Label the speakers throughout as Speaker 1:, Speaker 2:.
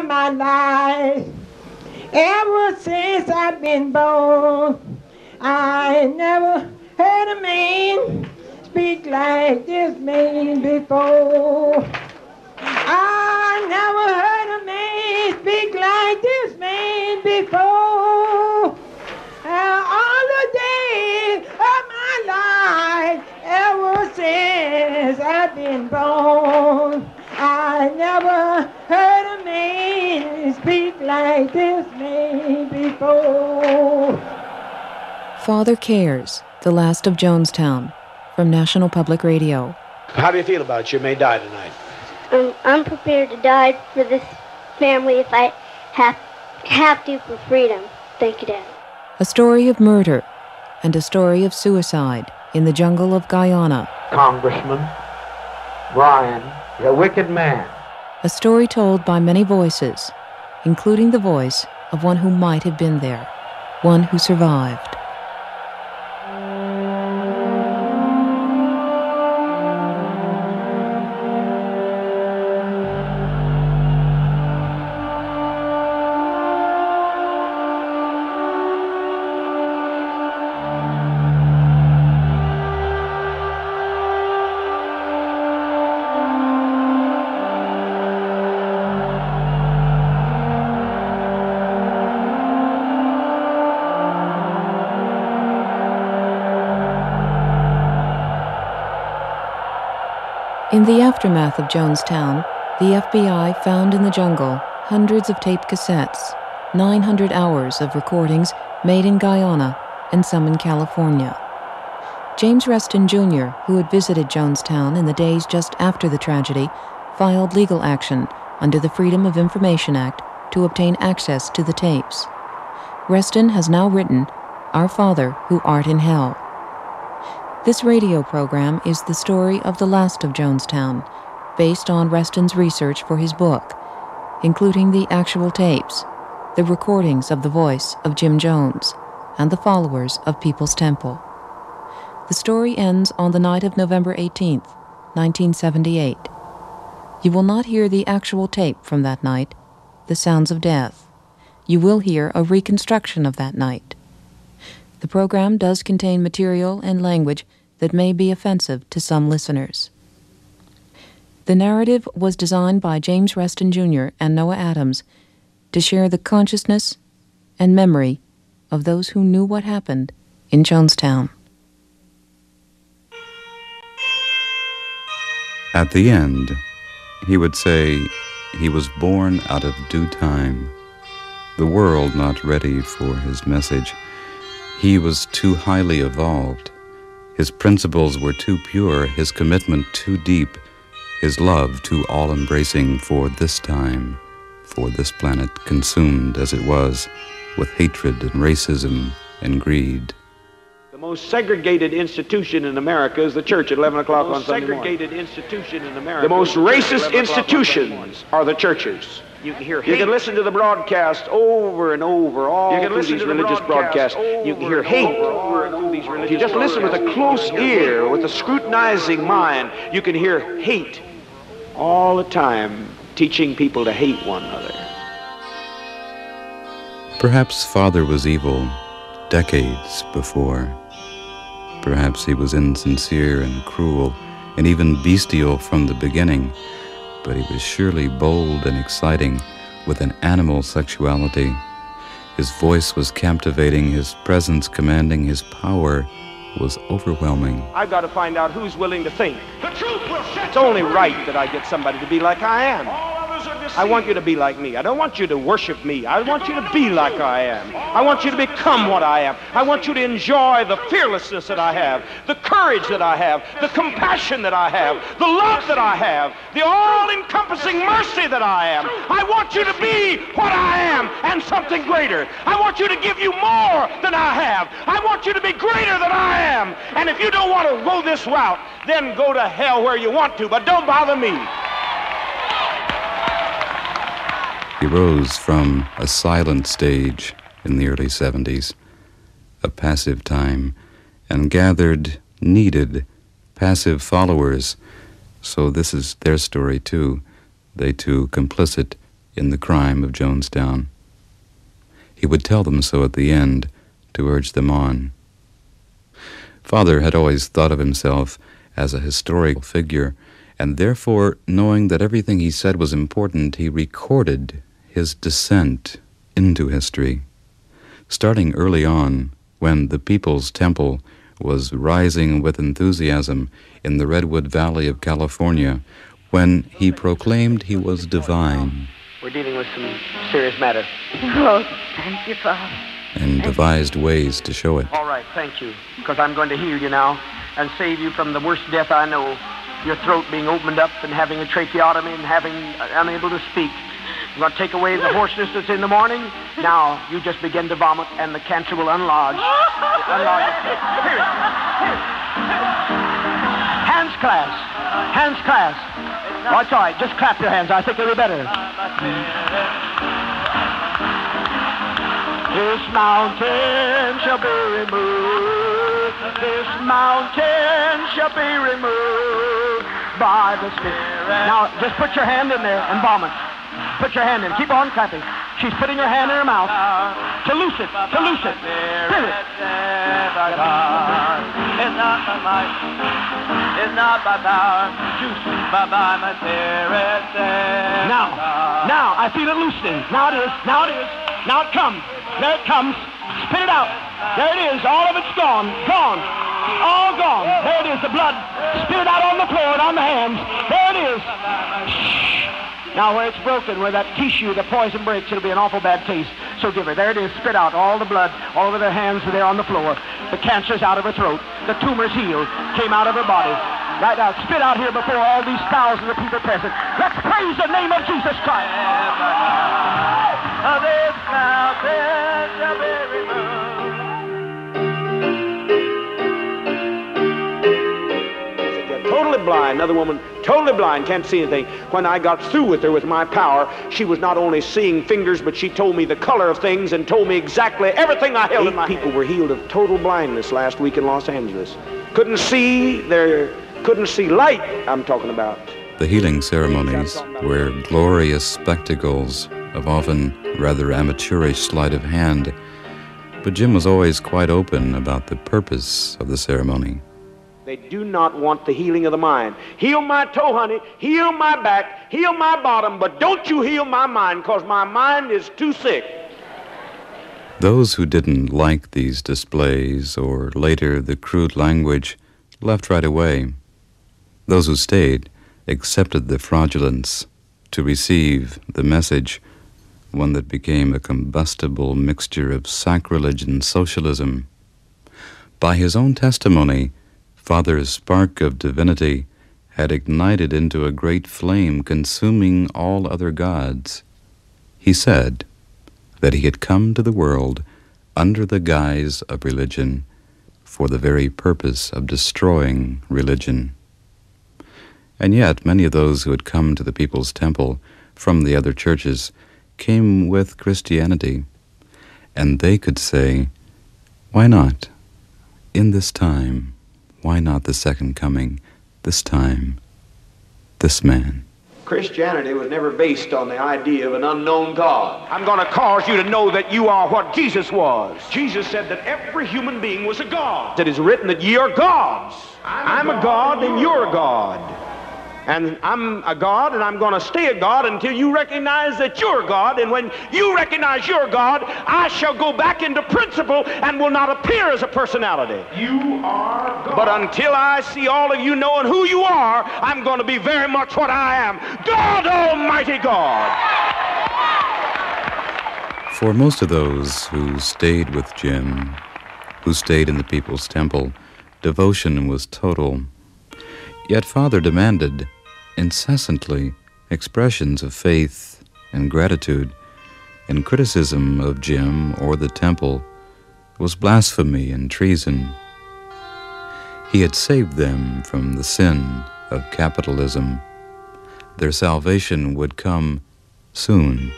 Speaker 1: my life. Ever since I've been born, I never heard a man speak like this man before. I never heard a man speak like this man before. All the days of my life, ever since I've been born, I never heard a man speak like this man before.
Speaker 2: Father Cares, The Last of Jonestown, from National Public Radio.
Speaker 3: How do you feel about it? You may die tonight.
Speaker 4: I'm prepared to die for this family if I have to for freedom. Thank you, Dad.
Speaker 2: A story of murder and a story of suicide in the jungle of Guyana.
Speaker 5: Congressman Brian is a wicked man.
Speaker 2: A story told by many voices, including the voice of one who might have been there, one who survived. In the aftermath of Jonestown, the FBI found in the jungle hundreds of tape cassettes, 900 hours of recordings made in Guyana and some in California. James Reston Jr., who had visited Jonestown in the days just after the tragedy, filed legal action under the Freedom of Information Act to obtain access to the tapes. Reston has now written Our Father Who Art in Hell. This radio program is the story of the Last of Jonestown, based on Reston's research for his book, including the actual tapes, the recordings of the voice of Jim Jones, and the followers of People's Temple. The story ends on the night of November 18th, 1978. You will not hear the actual tape from that night, The Sounds of Death. You will hear a reconstruction of that night. The program does contain material and language that may be offensive to some listeners. The narrative was designed by James Reston Jr. and Noah Adams to share the consciousness and memory of those who knew what happened in Jonestown.
Speaker 6: At the end, he would say he was born out of due time, the world not ready for his message. He was too highly evolved. His principles were too pure, his commitment too deep, his love too all-embracing for this time, for this planet consumed as it was with hatred and racism and greed.
Speaker 3: The most segregated institution in America is the church at 11 o'clock on Sunday morning. The most racist institutions are the churches. You can listen to the broadcast over and over, all through these religious broadcasts. You can hear hate. If you just listen with a close ear, with a scrutinizing mind, you can hear hate all the time, teaching people to hate one another.
Speaker 6: Perhaps Father was evil decades before. Perhaps he was insincere and cruel and even bestial from the beginning, but he was surely bold and exciting with an animal sexuality. His voice was captivating, his presence commanding, his power was overwhelming.
Speaker 3: I've got to find out who's willing to think. The truth will set. It's only right that I get somebody to be like I am. I want you to be like me. I don't want you to worship me. I want you to be like I am. I want you to become what I am. I want you to enjoy the fearlessness that I have, the courage that I have, the compassion that I have, the love that I have, the all-encompassing mercy that I am. I want you to be what I am and something greater. I want you to give you more than I have. I want you to be greater than I am. And if you don't want to go this route, then go to hell where you want to, but don't bother me.
Speaker 6: He rose from a silent stage in the early 70s, a passive time, and gathered needed passive followers. So this is their story too, they too complicit in the crime of Jonestown. He would tell them so at the end to urge them on. Father had always thought of himself as a historical figure, and therefore, knowing that everything he said was important, he recorded his descent into history. Starting early on, when the People's Temple was rising with enthusiasm in the Redwood Valley of California, when he proclaimed he was divine.
Speaker 3: We're dealing with some serious matter.
Speaker 4: Oh, thank you, Father.
Speaker 6: And devised ways to show it.
Speaker 3: All right, thank you, because I'm going to heal you now and save you from the worst death I know, your throat being opened up and having a tracheotomy and having unable to speak. I'm going to take away the hoarseness that's in the morning. Now, you just begin to vomit, and the cancer will unlodge. Here. Hands clasped. Hands clasped. Oh, it's all right. Just clap your hands. I think it'll be better. This mountain shall be removed. This mountain shall be removed by the Spirit. Now, just put your hand in there and vomit. Put your hand in. Keep on clapping. She's putting her hand in her mouth to loose it. To loose it. Feel it.
Speaker 7: It's not by might. It's not by power. But by my Spirit.
Speaker 3: Now, I feel it loosening. Now it is. Now it is. Now it comes. There it comes. Spit it out. There it is. All of it's gone. Gone. All gone. There it is. The blood. Spit it out on the floor and on the hands. There it is. Now where it's broken, where that tissue, the poison breaks, it'll be an awful bad taste. So give her. There it is. Spit out all the blood all over their hands there on the floor. The cancer's out of her throat. The tumor's healed. Came out of her body. Right now, spit out here before all these thousands of people present. Let's praise the name of Jesus Christ.
Speaker 7: This mountain shall be removed.
Speaker 3: Totally blind. Another woman, totally blind, can't see anything. When I got through with her with my power, she was not only seeing fingers, but she told me the color of things and told me exactly everything I held in my hand. 8 people were healed of total blindness last week in Los Angeles. Couldn't see light, I'm talking about.
Speaker 6: The healing ceremonies were glorious spectacles of often rather amateurish sleight of hand, but Jim was always quite open about the purpose of the ceremony.
Speaker 3: They do not want the healing of the mind. Heal my toe, honey. Heal my back. Heal my bottom. But don't you heal my mind, because my mind is too sick.
Speaker 6: Those who didn't like these displays, or later the crude language, left right away. Those who stayed accepted the fraudulence to receive the message, one that became a combustible mixture of sacrilege and socialism. By his own testimony, Father's spark of divinity had ignited into a great flame consuming all other gods. He said that he had come to the world under the guise of religion for the very purpose of destroying religion. And yet many of those who had come to the People's Temple from the other churches came with Christianity, and they could say, why not? In this time, why not the second coming? This time, this man.
Speaker 3: Christianity was never based on the idea of an unknown God. I'm going to cause you to know that you are what Jesus was. Jesus said that every human being was a God. It is written that ye are gods. I'm a God and you're a God. And I'm a God, and I'm going to stay a God until you recognize that you're God. And when you recognize you're God, I shall go back into principle and will not appear as a personality. You are God. But until I see all of you knowing who you are, I'm going to be very much what I am. God Almighty God.
Speaker 6: For most of those who stayed with Jim, who stayed in the People's Temple, devotion was total. Yet Father demanded incessantly expressions of faith and gratitude, and criticism of Jim or the temple was blasphemy and treason. He had saved them from the sin of capitalism. Their salvation would come soon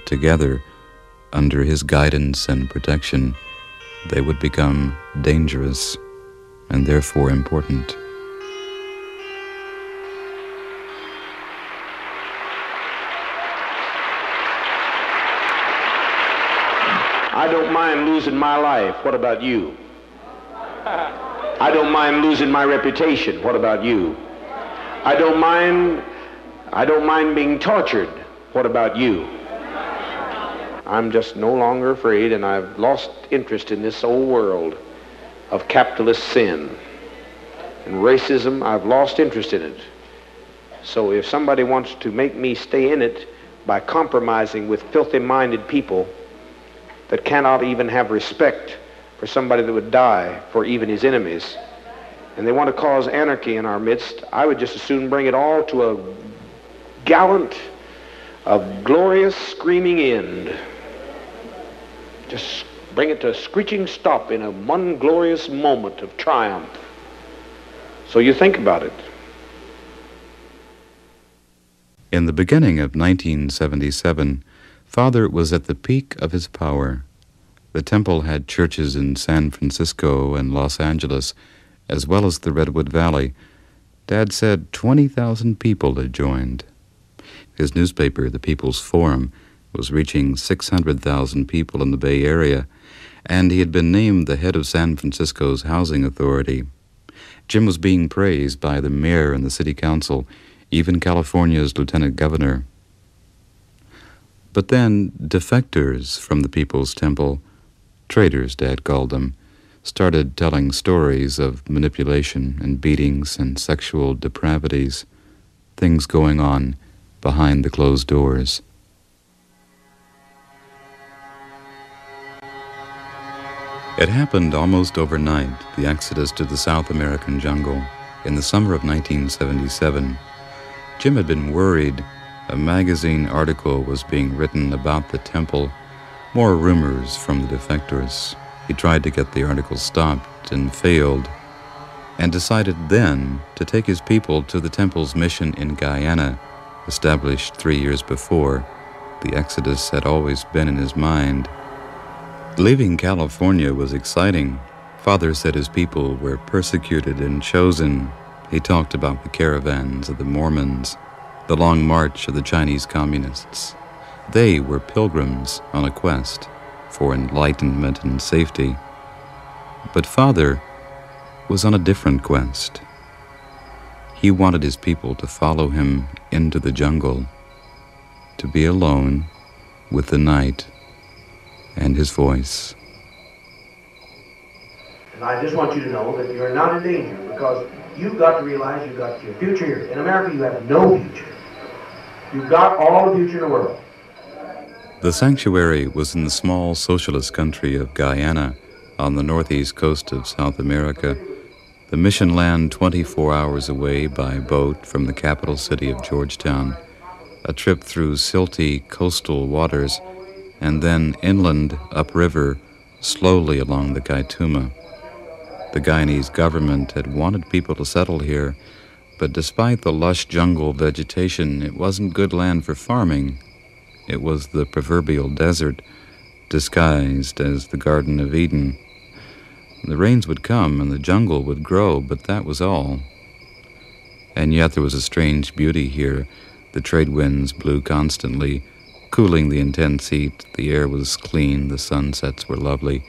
Speaker 6: together under his guidance and protection. They would become dangerous and therefore important.
Speaker 3: I don't mind losing my life. What about you? I don't mind losing my reputation. What about you? I don't mind being tortured. What about you? I'm just no longer afraid, and I've lost interest in this old world of capitalist sin. And racism, I've lost interest in it. So if somebody wants to make me stay in it by compromising with filthy-minded people that cannot even have respect for somebody that would die for even his enemies, and they want to cause anarchy in our midst, I would just as soon bring it all to a gallant, a glorious screaming end. Just bring it to a screeching stop in a one glorious moment of triumph. So you think about it.
Speaker 6: In the beginning of 1977, Father was at the peak of his power. The temple had churches in San Francisco and Los Angeles, as well as the Redwood Valley. Dad said 20,000 people had joined. His newspaper, the People's Forum, was reaching 600,000 people in the Bay Area, and he had been named the head of San Francisco's housing authority. Jim was being praised by the mayor and the city council, even California's lieutenant governor. But then defectors from the People's Temple, traitors, Dad called them, started telling stories of manipulation and beatings and sexual depravities, things going on behind the closed doors. It happened almost overnight, the exodus to the South American jungle. In the summer of 1977, Jim had been worried. A magazine article was being written about the temple, more rumors from the defectors. He tried to get the article stopped and failed, and decided then to take his people to the temple's mission in Guyana, established 3 years before. The exodus had always been in his mind. Leaving California was exciting. Father said his people were persecuted and chosen. He talked about the caravans of the Mormons, the long march of the Chinese communists. They were pilgrims on a quest for enlightenment and safety. But Father was on a different quest. He wanted his people to follow him into the jungle, to be alone with the night and his voice.
Speaker 3: And I just want you to know that you're not in danger, because you've got to realize you've got your future here. In America, you have no future. You've got all the future in the world.
Speaker 6: The sanctuary was in the small socialist country of Guyana on the northeast coast of South America. The mission land 24 hours away by boat from the capital city of Georgetown, a trip through silty coastal waters, and then inland upriver, slowly along the Kaituma. The Guyanese government had wanted people to settle here, but despite the lush jungle vegetation, it wasn't good land for farming. It was the proverbial desert, disguised as the Garden of Eden. The rains would come and the jungle would grow, but that was all. And yet there was a strange beauty here. The trade winds blew constantly, cooling the intense heat. The air was clean, the sunsets were lovely,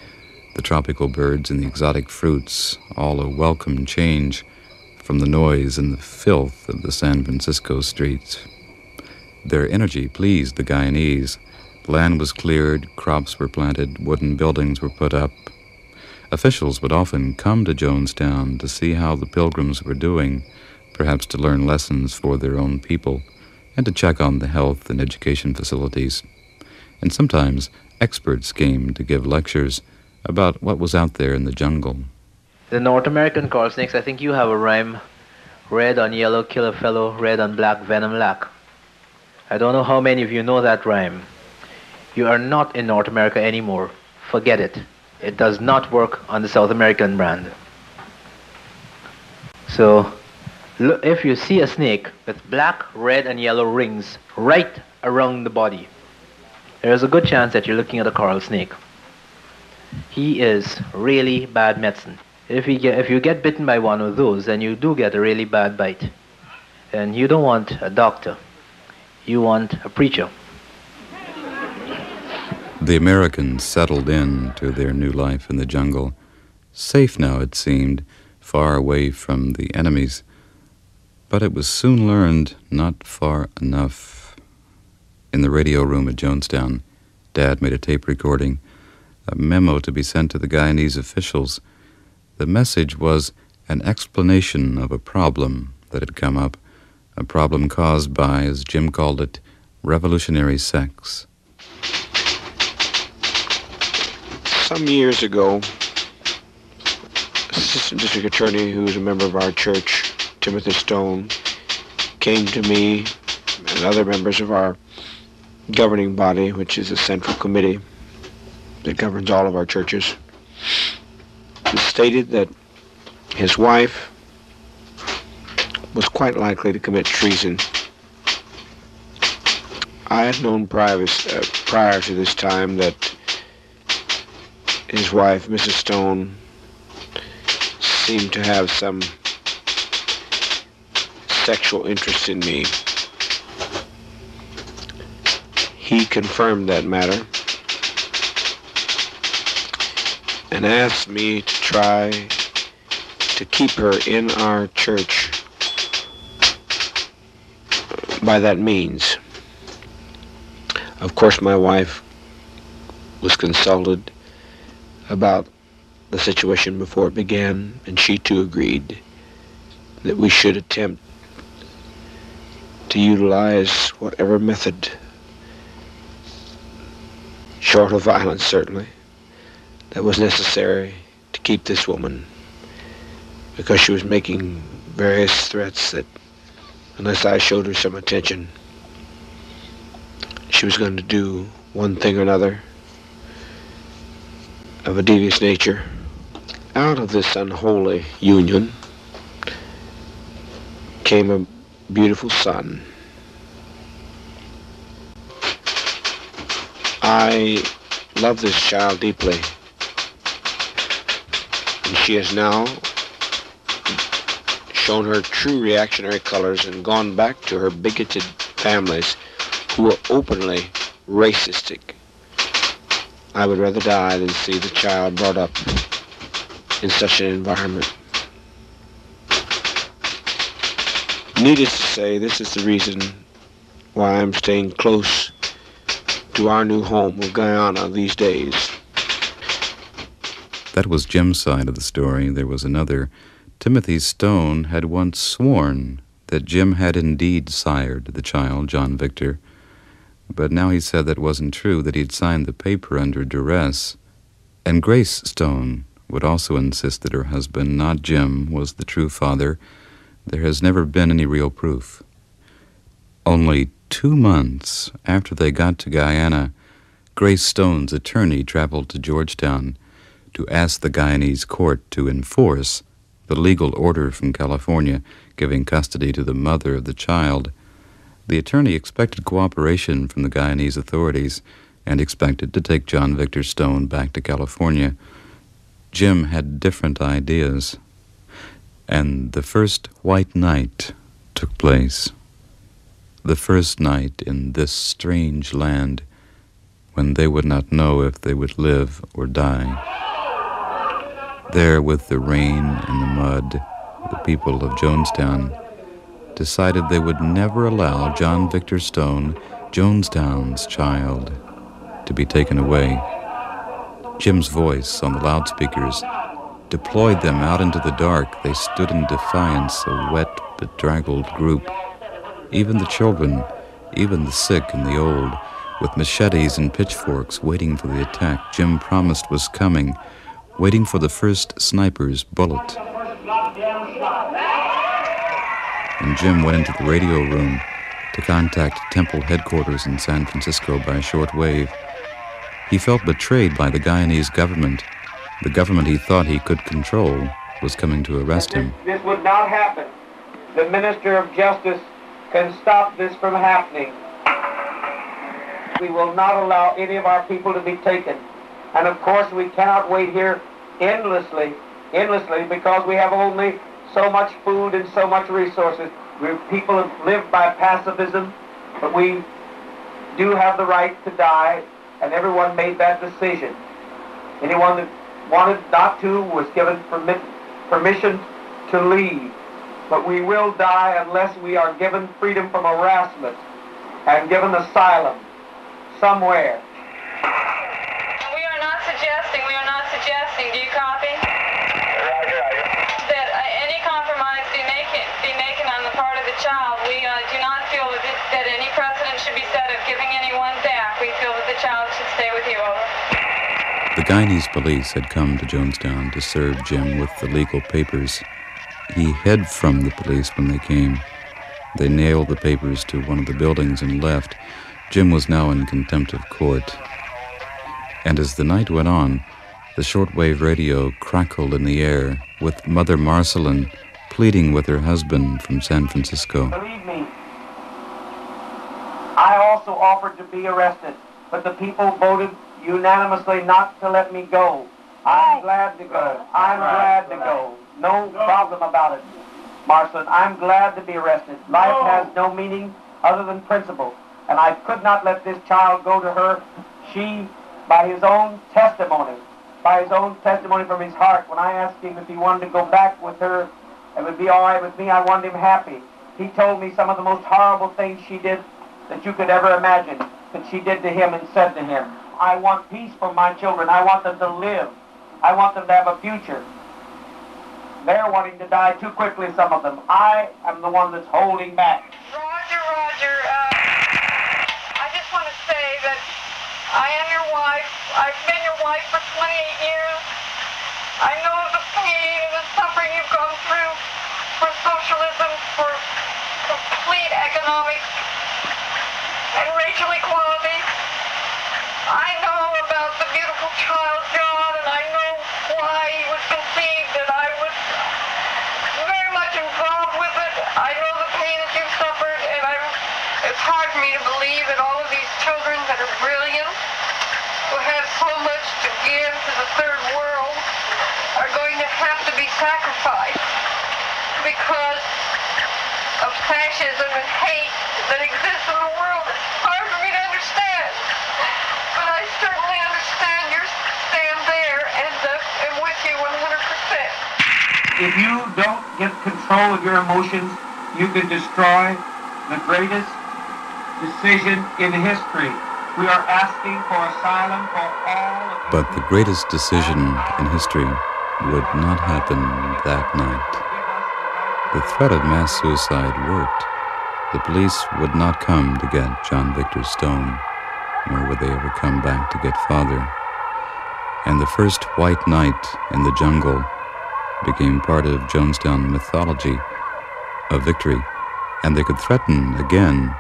Speaker 6: the tropical birds and the exotic fruits, all a welcome change from the noise and the filth of the San Francisco streets. Their energy pleased the Guyanese. Land was cleared, crops were planted, wooden buildings were put up. Officials would often come to Jonestown to see how the pilgrims were doing, perhaps to learn lessons for their own people, and to check on the health and education facilities. And sometimes experts came to give lectures about what was out there in the jungle.
Speaker 8: The North American coral snakes, I think you have a rhyme. Red on yellow, kill a fellow, red on black, venom lack. I don't know how many of you know that rhyme. You are not in North America anymore. Forget it. It does not work on the South American brand. So, if you see a snake with black, red, and yellow rings right around the body, there is a good chance that you're looking at a coral snake. He is really bad medicine. If you get bitten by one of those, then you do get a really bad bite. And you don't want a doctor. You want a preacher.
Speaker 6: The Americans settled in to their new life in the jungle, safe now it seemed, far away from the enemies. But it was soon learned not far enough. In the radio room at Jonestown, Dad made a tape recording, a memo to be sent to the Guyanese officials. The message was an explanation of a problem that had come up, a problem caused by, as Jim called it, revolutionary sex.
Speaker 3: Some years ago, Assistant District Attorney, who was a member of our church, Timothy Stone, came to me and other members of our governing body, which is a central committee that governs all of our churches, and stated that his wife was quite likely to commit treason. I had known prior to this time that his wife, Mrs. Stone, seemed to have some sexual interest in me. He confirmed that matter and asked me to try to keep her in our church by that means. Of course, my wife was consulted about the situation before it began, and she too agreed that we should attempt to utilize whatever method, short of violence certainly, that was necessary to keep this woman, because she was making various threats that unless I showed her some attention, she was going to do one thing or another of a devious nature. Out of this unholy union came a beautiful son. I love this child deeply, and she has now shown her true reactionary colors and gone back to her bigoted families who are openly racistic. I would rather die than see the child brought up in such an environment. Needless to say, this is the reason why I'm staying close to our new home of Guyana these days.
Speaker 6: That was Jim's side of the story. There was another. Timothy Stone had once sworn that Jim had indeed sired the child, John Victor, but now he said that wasn't true, that he'd signed the paper under duress. And Grace Stone would also insist that her husband, not Jim, was the true father. There has never been any real proof. Only 2 months after they got to Guyana, Grace Stone's attorney traveled to Georgetown to ask the Guyanese court to enforce the legal order from California giving custody to the mother of the child. The attorney expected cooperation from the Guyanese authorities and expected to take John Victor Stone back to California. Jim had different ideas, and the first white night took place. The first night in this strange land when they would not know if they would live or die. There, with the rain and the mud, the people of Jonestown decided they would never allow John Victor Stone, Jonestown's child, to be taken away. Jim's voice on the loudspeakers deployed them out into the dark. They stood in defiance, a wet, bedraggled group. Even the children, even the sick and the old, with machetes and pitchforks waiting for the attack Jim promised was coming, waiting for the first sniper's bullet. And Jim went into the radio room to contact Temple headquarters in San Francisco by shortwave. He felt betrayed by the Guyanese government. The government he thought he could control was coming to arrest him.
Speaker 9: This would not happen. The Minister of Justice can stop this from happening. We will not allow any of our people to be taken. And of course we cannot wait here endlessly, because we have only so much food and so much resources. People have lived by pacifism, but we do have the right to die and everyone made that decision. Anyone that wanted not to was given permission to leave. But we will die unless we are given freedom from harassment and given asylum somewhere.
Speaker 10: We are not suggesting, do you copy? That any compromise be making on the part of the child. We do not feel that any precedent should be set of giving anyone back. We feel that the child should stay with you, over.
Speaker 6: The Guyanese police had come to Jonestown to serve Jim with the legal papers. He hid from the police when they came. They nailed the papers to one of the buildings and left. Jim was now in contempt of court. And as the night went on, the shortwave radio crackled in the air with Mother Marcelin pleading with her husband from San Francisco.
Speaker 9: Believe me, I also offered to be arrested, but the people voted unanimously not to let me go. I'm glad to go. I'm glad to go. No problem about it, Marcelin. I'm glad to be arrested. Life has no meaning other than principle, and I could not let this child go to her. She, by his own testimony from his heart, when I asked him if he wanted to go back with her, it would be all right with me. I wanted him happy. He told me some of the most horrible things she did that you could ever imagine that she did to him and said to him. I want peace for my children. I want them to live. I want them to have a future. They're wanting to die too quickly, some of them. I am the one that's holding back.
Speaker 10: Roger. I just want to say that I am your wife. I've been your wife for 28 years. I know the pain and the suffering you've gone through for socialism, for complete economics and racial equality. I know about the beautiful child, John, and I know why he was conceived, and I was very much involved with it. I know the pain that you've suffered, and it's hard for me to believe that all of these children that are brilliant, who have so much to give to the third world, are going to have to be sacrificed because of fascism and hate that exists in the world. It's hard for me to understand. But I certainly understand your stand there and am with you 100%.
Speaker 9: If you don't get control of your emotions, you can destroy the greatest decision in history. We are asking for asylum for all of you.
Speaker 6: But the greatest decision in history would not happen that night. The threat of mass suicide worked. The police would not come to get John Victor Stone, nor would they ever come back to get Father. And the first white night in the jungle became part of Jonestown mythology of victory, and they could threaten again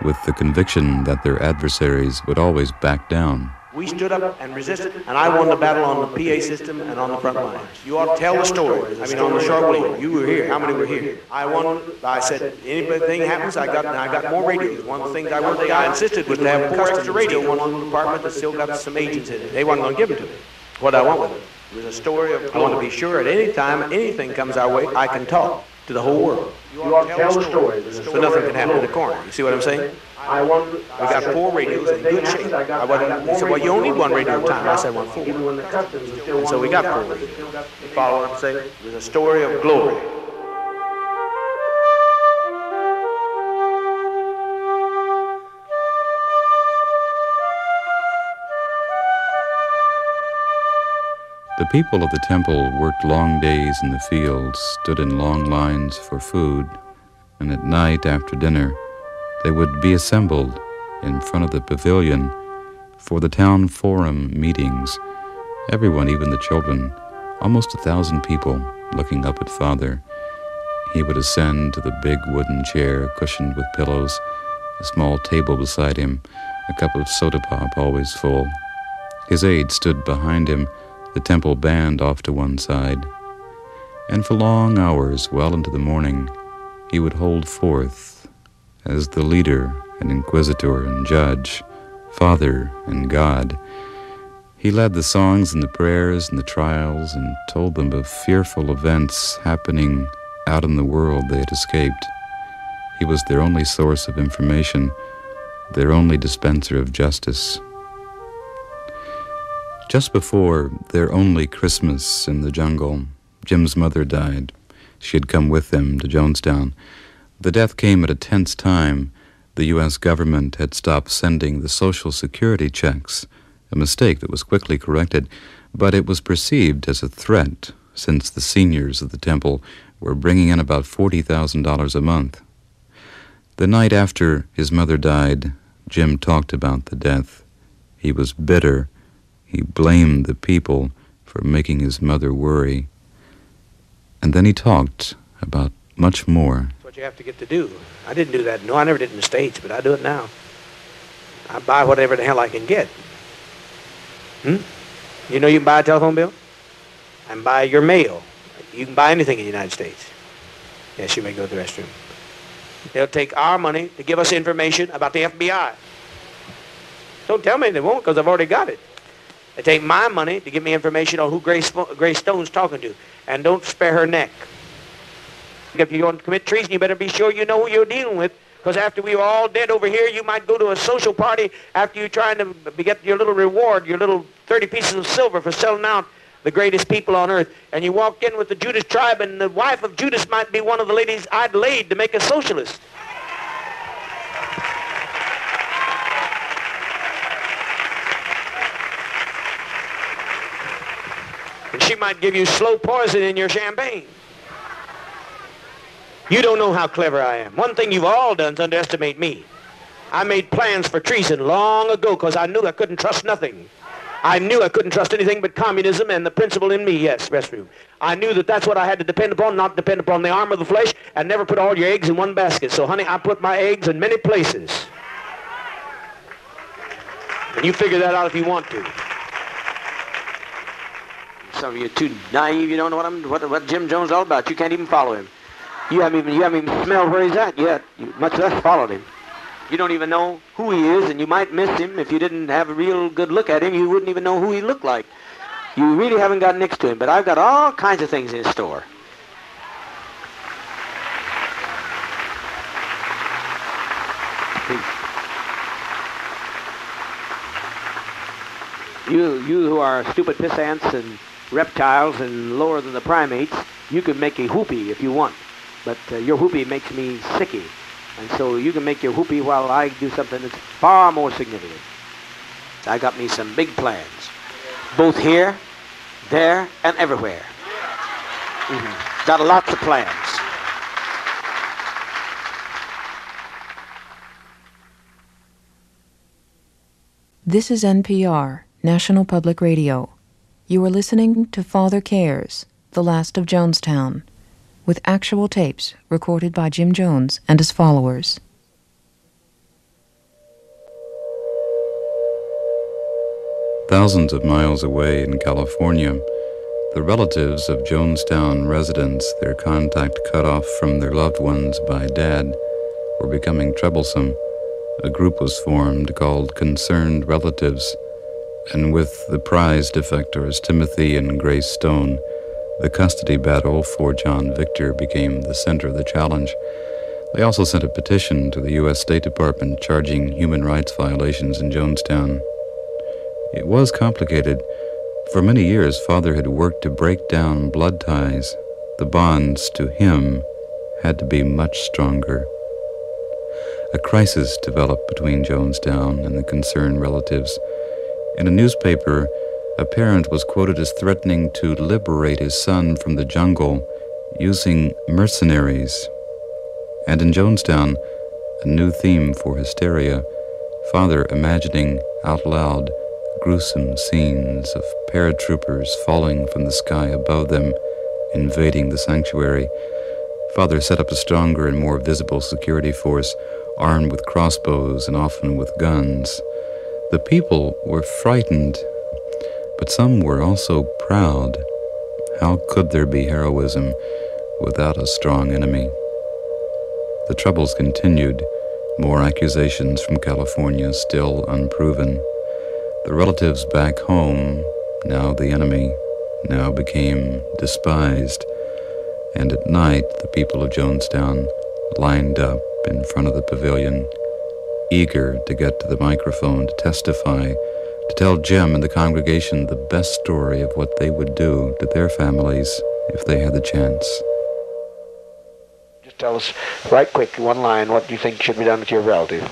Speaker 6: with the conviction that their adversaries would always back down.
Speaker 3: We stood up and resisted, and I won the battle on the PA system and on the front lines. You ought to tell the story. I mean, on the shortwave. You were here. How many were here? I won. I said, anything happens, I got more radios. One of the things I insisted was to have 4 extra radios. One on the department that still got some agents in it. They weren't going to give them to me. What I want with it. It was a story of, I want to be sure at any time anything comes our way, I can talk to the whole world.
Speaker 9: You ought to tell the story.
Speaker 3: So nothing can happen in the corner. You see what I'm saying? We got 4 radios in good shape. He said, well, you only need 1 radio at a time. I said, 4. And so we got 4 radios. You follow what I'm saying? It was a story of glory.
Speaker 6: The people of the temple worked long days in the fields, stood in long lines for food, and at night after dinner, they would be assembled in front of the pavilion for the town forum meetings. Everyone, even the children, almost 1,000 people looking up at Father. He would ascend to the big wooden chair cushioned with pillows, a small table beside him, a cup of soda pop always full. His aide stood behind him, the temple band off to one side. And for long hours, well into the morning, he would hold forth as the leader and inquisitor and judge, Father and God. He led the songs and the prayers and the trials and told them of fearful events happening out in the world they had escaped. He was their only source of information, their only dispenser of justice. Just before their only Christmas in the jungle, Jim's mother died. She had come with them to Jonestown. The death came at a tense time. The U.S. government had stopped sending the Social Security checks, a mistake that was quickly corrected, but it was perceived as a threat since the seniors of the temple were bringing in about $40,000 a month. The night after his mother died, Jim talked about the death. He was bitter. He blamed the people for making his mother worry. And then he talked about much more.
Speaker 11: That's what you have to get to do. I didn't do that. No, I never did in the States, but I do it now. I buy whatever the hell I can get. You know you can buy a telephone bill? And buy your mail. You can buy anything in the United States. Yes, you may go to the restroom. They'll take our money to give us information about the FBI. Don't tell me they won't, because I've already got it. They take my money to give me information on who Grace Stone's talking to. And don't spare her neck. If you want to commit treason, you better be sure you know who you're dealing with. Because after we were all dead over here, you might go to a social party after you're trying to get your little reward, your little 30 pieces of silver for selling out the greatest people on earth. And you walked in with the Judas tribe, and the wife of Judas might be one of the ladies I'd laid to make a socialist. And she might give you slow poison in your champagne. You don't know how clever I am. One thing you've all done is underestimate me. I made plans for treason long ago because I knew I couldn't trust nothing. I knew I couldn't trust anything but communism and the principle in me, yes, restroom. I knew that that's what I had to depend upon, not depend upon the arm of the flesh, and never put all your eggs in one basket. So, honey, I put my eggs in many places. And you figure that out if you want to. Some of you are too naive. You don't know what Jim Jones is all about. You can't even follow him. You haven't even smelled where he's at yet, much less followed him. You don't even know who he is, and you might miss him. If you didn't have a real good look at him, you wouldn't even know who he looked like. You really haven't got next to him, but I've got all kinds of things in store. You who are stupid piss ants and reptiles and lower than the primates, you can make a whoopee if you want. But your whoopee makes me sicky. And so you can make your whoopee while I do something that's far more significant. I got me some big plans. Both here, there, and everywhere. Got lots of plans.
Speaker 2: This is NPR, National Public Radio. You are listening to Father Cares, The Last of Jonestown, with actual tapes recorded by Jim Jones and his followers.
Speaker 6: Thousands of miles away in California, the relatives of Jonestown residents, their contact cut off from their loved ones by Dad, were becoming troublesome. A group was formed called Concerned Relatives, and with the prize defectors Timothy and Grace Stone, the custody battle for John Victor became the center of the challenge. They also sent a petition to the U.S. State Department charging human rights violations in Jonestown. It was complicated. For many years, Father had worked to break down blood ties. The bonds to him had to be much stronger. A crisis developed between Jonestown and the concerned relatives. In a newspaper, a parent was quoted as threatening to liberate his son from the jungle using mercenaries. And in Jonestown, a new theme for hysteria, Father imagining out loud gruesome scenes of paratroopers falling from the sky above them, invading the sanctuary. Father set up a stronger and more visible security force, armed with crossbows and often with guns. The people were frightened, but some were also proud. How could there be heroism without a strong enemy? The troubles continued, more accusations from California still unproven. The relatives back home, now the enemy, now became despised. And at night, the people of Jonestown lined up in front of the pavilion, eager to get to the microphone to testify to tell Jim and the congregation the best story of what they would do to their families if they had the chance.
Speaker 11: Just tell us, right quick, one line, what do you think should be done with your relative?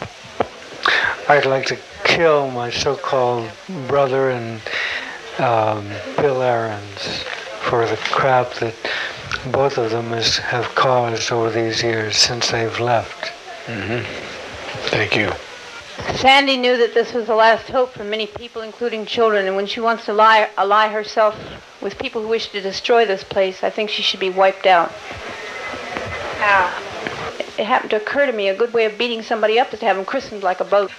Speaker 12: I'd like to kill my so-called brother and Bill Aarons for the crap that both of them have caused over these years since they've left.
Speaker 11: Mm-hmm. Thank you.
Speaker 13: Sandy knew that this was the last hope for many people, including children, and when she wants to ally herself with people who wish to destroy this place, I think she should be wiped out. How? It happened to occur to me, a good way of beating somebody up is to have them christened like a boat.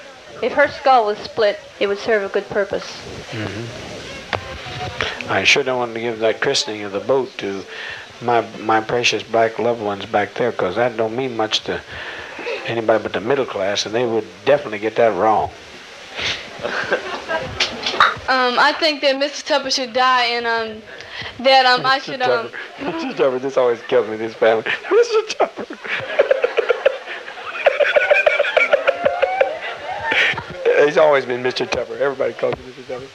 Speaker 13: If her skull was split, it would serve a good purpose.
Speaker 11: Mm-hmm. I sure don't want to give that christening of the boat to my precious black loved ones back there, because that don't mean much to anybody but the middle class, and they would definitely get that wrong.
Speaker 14: I think that Mr. Tupper should die, and that I should
Speaker 11: Mr. Tupper, this always kills me, this family. Mr. Tupper. He's always been Mr. Tupper. Everybody calls him Mr. Tupper.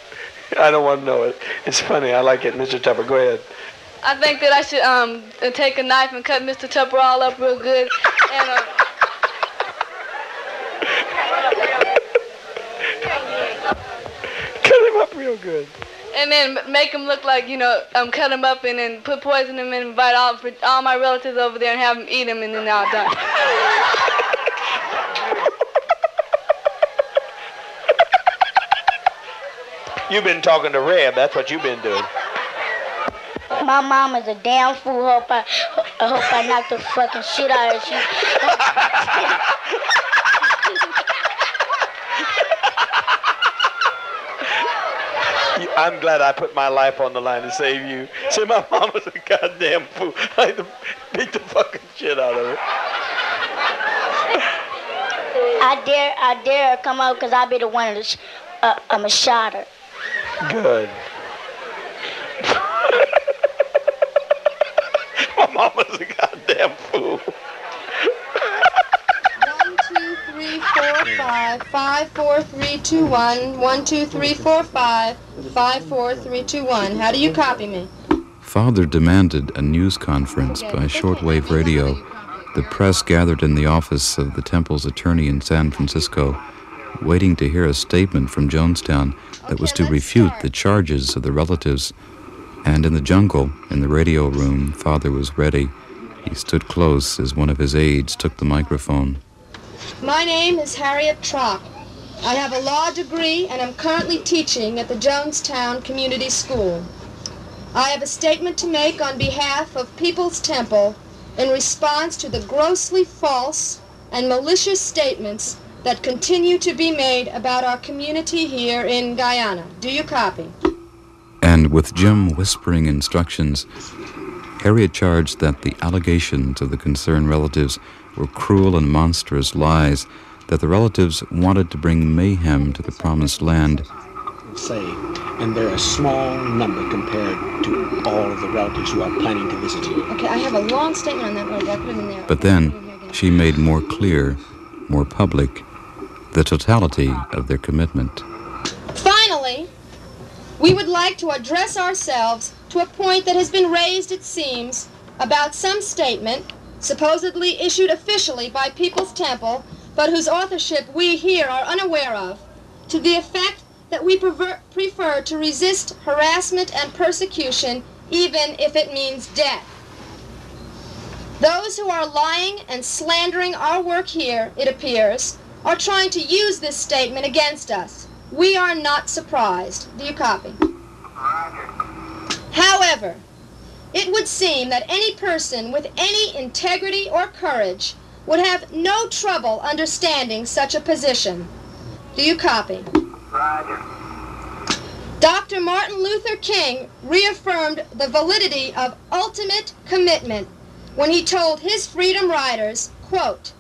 Speaker 11: I don't want to know it. It's funny. I like it, Mr. Tupper. Go ahead.
Speaker 14: I think that I should take a knife and cut Mr. Tupper all up real good, and
Speaker 11: cut him up real good.
Speaker 14: And then make him look like, cut him up and then put poison in him and invite all my relatives over there and have them eat him, and then I'll die.
Speaker 11: You've been talking to Reb. That's what you've been doing.
Speaker 4: My mom is a damn fool. I hope I knock the fucking shit out of her.
Speaker 11: I'm glad I put my life on the line to save you. Say my mama's a goddamn fool. I had to beat the fucking shit out of her.
Speaker 4: I dare her come out, because I'll be the one to I'm a shot her.
Speaker 11: Good. My mama's a goddamn fool.
Speaker 15: 1, 2, 3, 4, 5, 5, 4, 3, 2, 1. 1, 2, 3, 4, 5, 5, 4, 3, 2, 1. How do you copy me?
Speaker 6: Father demanded a news conference by shortwave radio. The press gathered in the office of the temple's attorney in San Francisco, waiting to hear a statement from Jonestown that was to refute the charges of the relatives. And in the jungle, in the radio room, Father was ready. He stood close as one of his aides took the microphone.
Speaker 15: My name is Harriet Tropp. I have a law degree and am currently teaching at the Jonestown Community School. I have a statement to make on behalf of People's Temple in response to the grossly false and malicious statements that continue to be made about our community here in Guyana. Do you copy?
Speaker 6: And with Jim whispering instructions, Harriet charged that the allegations of the concerned relatives were cruel and monstrous lies, that the relatives wanted to bring mayhem to the promised land.
Speaker 16: Say, and they're a small number compared to all of the relatives who are planning to visit you.
Speaker 15: Okay, I have a long statement on that, but I'll put it in there.
Speaker 6: But then she made more clear, more public, the totality of their commitment.
Speaker 15: Finally, we would like to address ourselves to a point that has been raised, it seems, about some statement, supposedly issued officially by People's Temple, but whose authorship we here are unaware of, to the effect that we prefer to resist harassment and persecution, even if it means death. Those who are lying and slandering our work here, it appears, are trying to use this statement against us. We are not surprised. Do you copy? However, it would seem that any person with any integrity or courage would have no trouble understanding such a position. Do you copy? Dr. Martin Luther King reaffirmed the validity of ultimate commitment when he told his freedom riders, quote,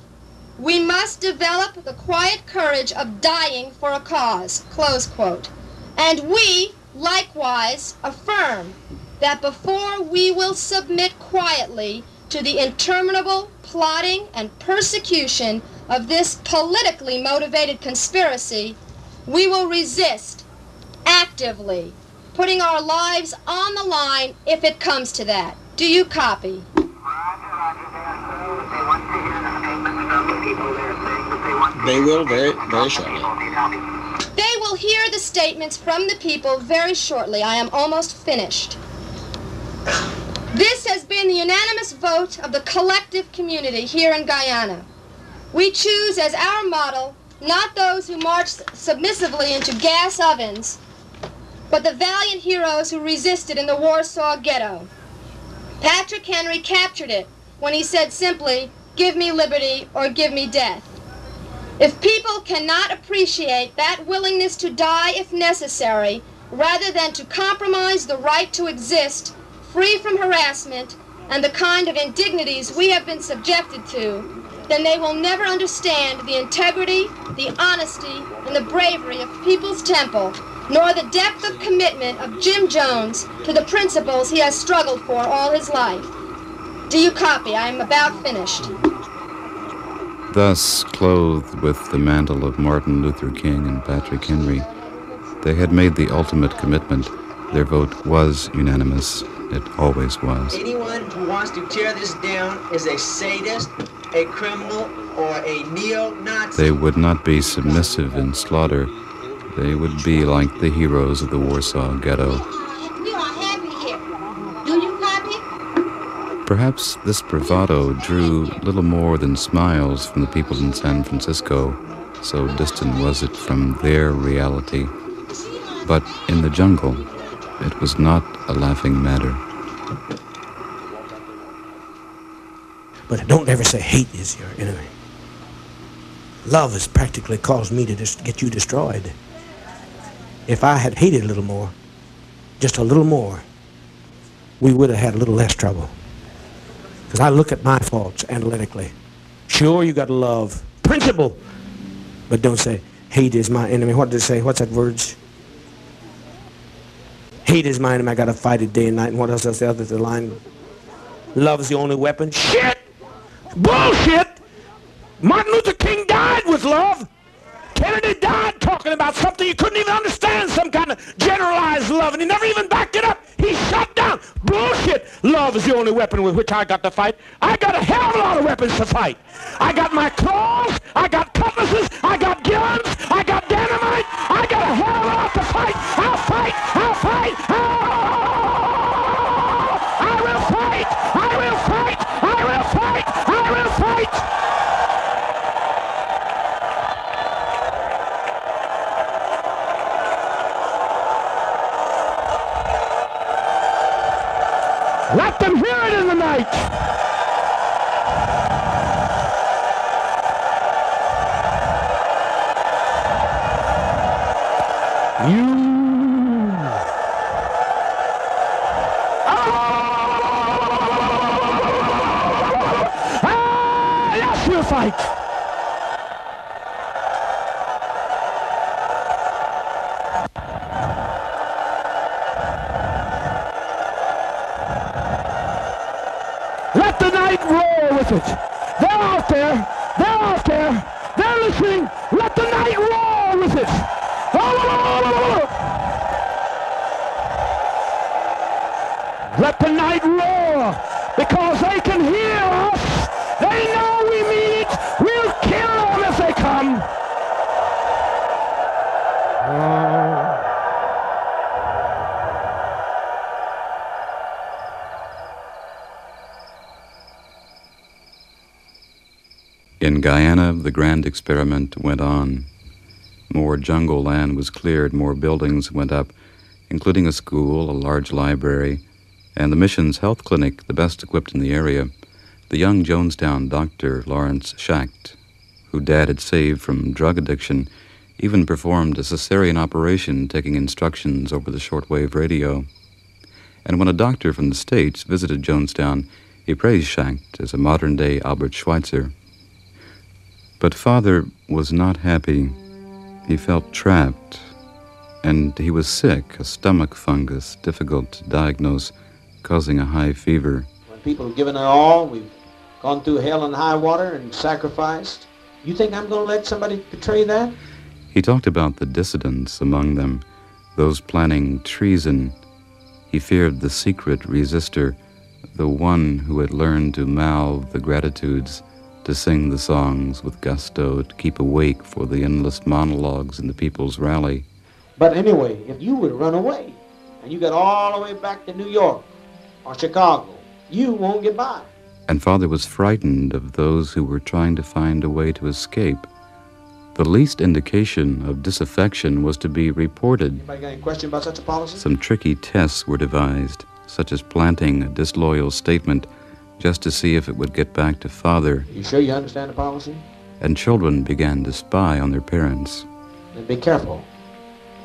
Speaker 15: "We must develop the quiet courage of dying for a cause," close quote. And we, likewise, affirm that before we will submit quietly to the interminable plotting and persecution of this politically motivated conspiracy, we will resist actively, putting our lives on the line if it comes to that. Do you copy?
Speaker 16: They will very, very shortly.
Speaker 15: They will hear the statements from the people very shortly. I am almost finished. This has been the unanimous vote of the collective community here in Guyana. We choose as our model not those who marched submissively into gas ovens, but the valiant heroes who resisted in the Warsaw Ghetto. Patrick Henry captured it when he said simply, "Give me liberty or give me death." If people cannot appreciate that willingness to die if necessary, rather than to compromise the right to exist, free from harassment and the kind of indignities we have been subjected to, then they will never understand the integrity, the honesty, and the bravery of People's Temple, nor the depth of commitment of Jim Jones to the principles he has struggled for all his life. Do you copy? I am about finished.
Speaker 6: Thus, clothed with the mantle of Martin Luther King and Patrick Henry, they had made the ultimate commitment. Their vote was unanimous. It always was.
Speaker 17: Anyone who wants to tear this down is a sadist, a criminal, or a neo-Nazi.
Speaker 6: They would not be submissive in slaughter. They would be like the heroes of the Warsaw Ghetto.
Speaker 15: We are happy here. Do you copy?
Speaker 6: Perhaps this bravado drew little more than smiles from the people in San Francisco, so distant was it from their reality. But in the jungle, it was not a laughing matter.
Speaker 11: But don't ever say hate is your enemy. Love has practically caused me to just get you destroyed. If I had hated a little more, just a little more, we would have had a little less trouble. Because I look at my faults analytically. Sure, you got to love principle, but don't say hate is my enemy. What did it say? What's that words? Hate is my enemy. I got to fight it day and night. And what else is the other? The line, love is the only weapon. Shit! Bullshit! Martin Luther King died with love. Kennedy died talking about something you couldn't even understand, some kind of generalized love, and he never even backed it up. He shut down. Bullshit. Love is the only weapon with which I got to fight. I got a hell of a lot of weapons to fight. I got my claws, I got cutlasses, I got guns, I got dynamite, I got a hell of a lot to fight. I'll fight, I'll fight, I will fight, I will fight, I will fight, I will fight. Let them hear it in the night. Yes, we'll fight. Let the night roar with it. They're out there. They're out there. They're listening. Let the night roar with it. Let the night roar because they can hear us. They know we mean it. We'll kill them if they come.
Speaker 6: In Guyana, the grand experiment went on. More jungle land was cleared, more buildings went up, including a school, a large library, and the mission's health clinic, the best equipped in the area. The young Jonestown doctor, Lawrence Schacht, who Dad had saved from drug addiction, even performed a cesarean operation, taking instructions over the shortwave radio. And when a doctor from the States visited Jonestown, he praised Schacht as a modern-day Albert Schweitzer. But Father was not happy. He felt trapped, and he was sick, a stomach fungus, difficult to diagnose, causing a high fever.
Speaker 16: When people have given it all, we've gone through hell and high water and sacrificed. You think I'm going to let somebody betray that?
Speaker 6: He talked about the dissidents among them, those planning treason. He feared the secret resistor, the one who had learned to mouth the gratitudes, to sing the songs with gusto, to keep awake for the endless monologues in the People's Rally.
Speaker 16: But anyway, if you would run away, and you got all the way back to New York or Chicago, you won't get by.
Speaker 6: And Father was frightened of those who were trying to find a way to escape. The least indication of disaffection was to be reported.
Speaker 16: Anybody got any question about such a policy?
Speaker 6: Some tricky tests were devised, such as planting a disloyal statement just to see if it would get back to Father.
Speaker 16: You sure you understand the policy?
Speaker 6: And children began to spy on their parents.
Speaker 16: And be careful.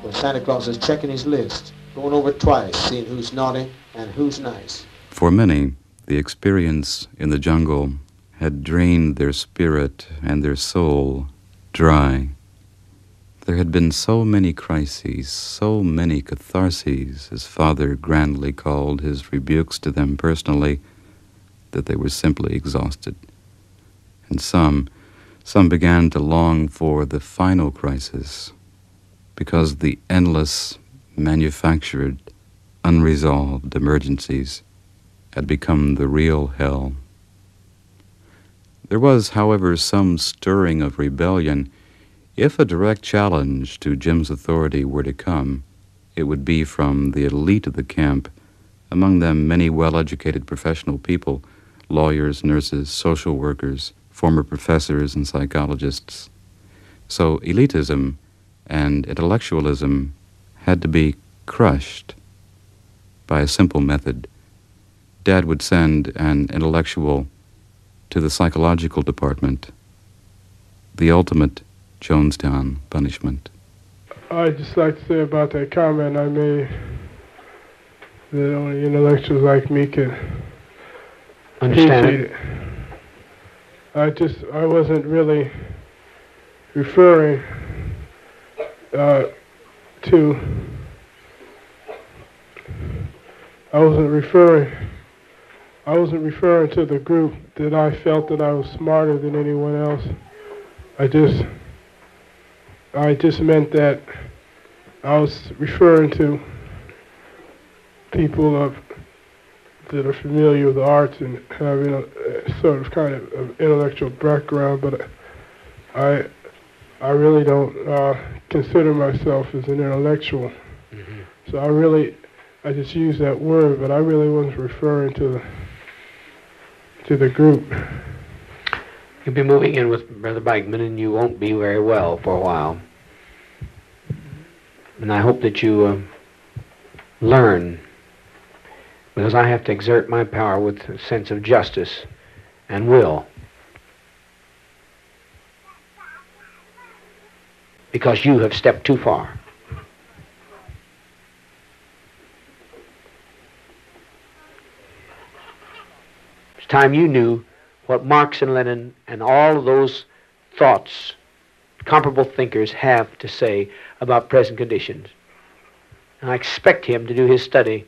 Speaker 16: When Santa Claus is checking his list, going over it twice, seeing who's naughty and who's nice.
Speaker 6: For many, the experience in the jungle had drained their spirit and their soul dry. There had been so many crises, so many catharses, as Father grandly called his rebukes to them personally, that they were simply exhausted. And some began to long for the final crisis, because the endless, manufactured, unresolved emergencies had become the real hell. There was, however, some stirring of rebellion. If a direct challenge to Jim's authority were to come, it would be from the elite of the camp, among them many well-educated professional people, lawyers, nurses, social workers, former professors and psychologists. So elitism and intellectualism had to be crushed by a simple method. Dad would send an intellectual to the psychological department, the ultimate Jonestown punishment.
Speaker 18: I'd just like to say about that comment I made that only intellectuals like me can
Speaker 16: understand
Speaker 18: appreciate it. I wasn't really referring I wasn't referring to the group that I felt that I was smarter than anyone else. I just meant that I was referring to people that are familiar with the arts and having a sort of kind of intellectual background, but I really don't consider myself as an intellectual. Mm-hmm. So I just used that word, but I really wasn't referring to the group.
Speaker 16: You'll be moving in with Brother Bikeman, and you won't be very well for a while. And I hope that you learn, because I have to exert my power with a sense of justice and will. Because you have stepped too far. It's time you knew what Marx and Lenin and all of those thoughts, comparable thinkers, have to say about present conditions. And I expect him to do his study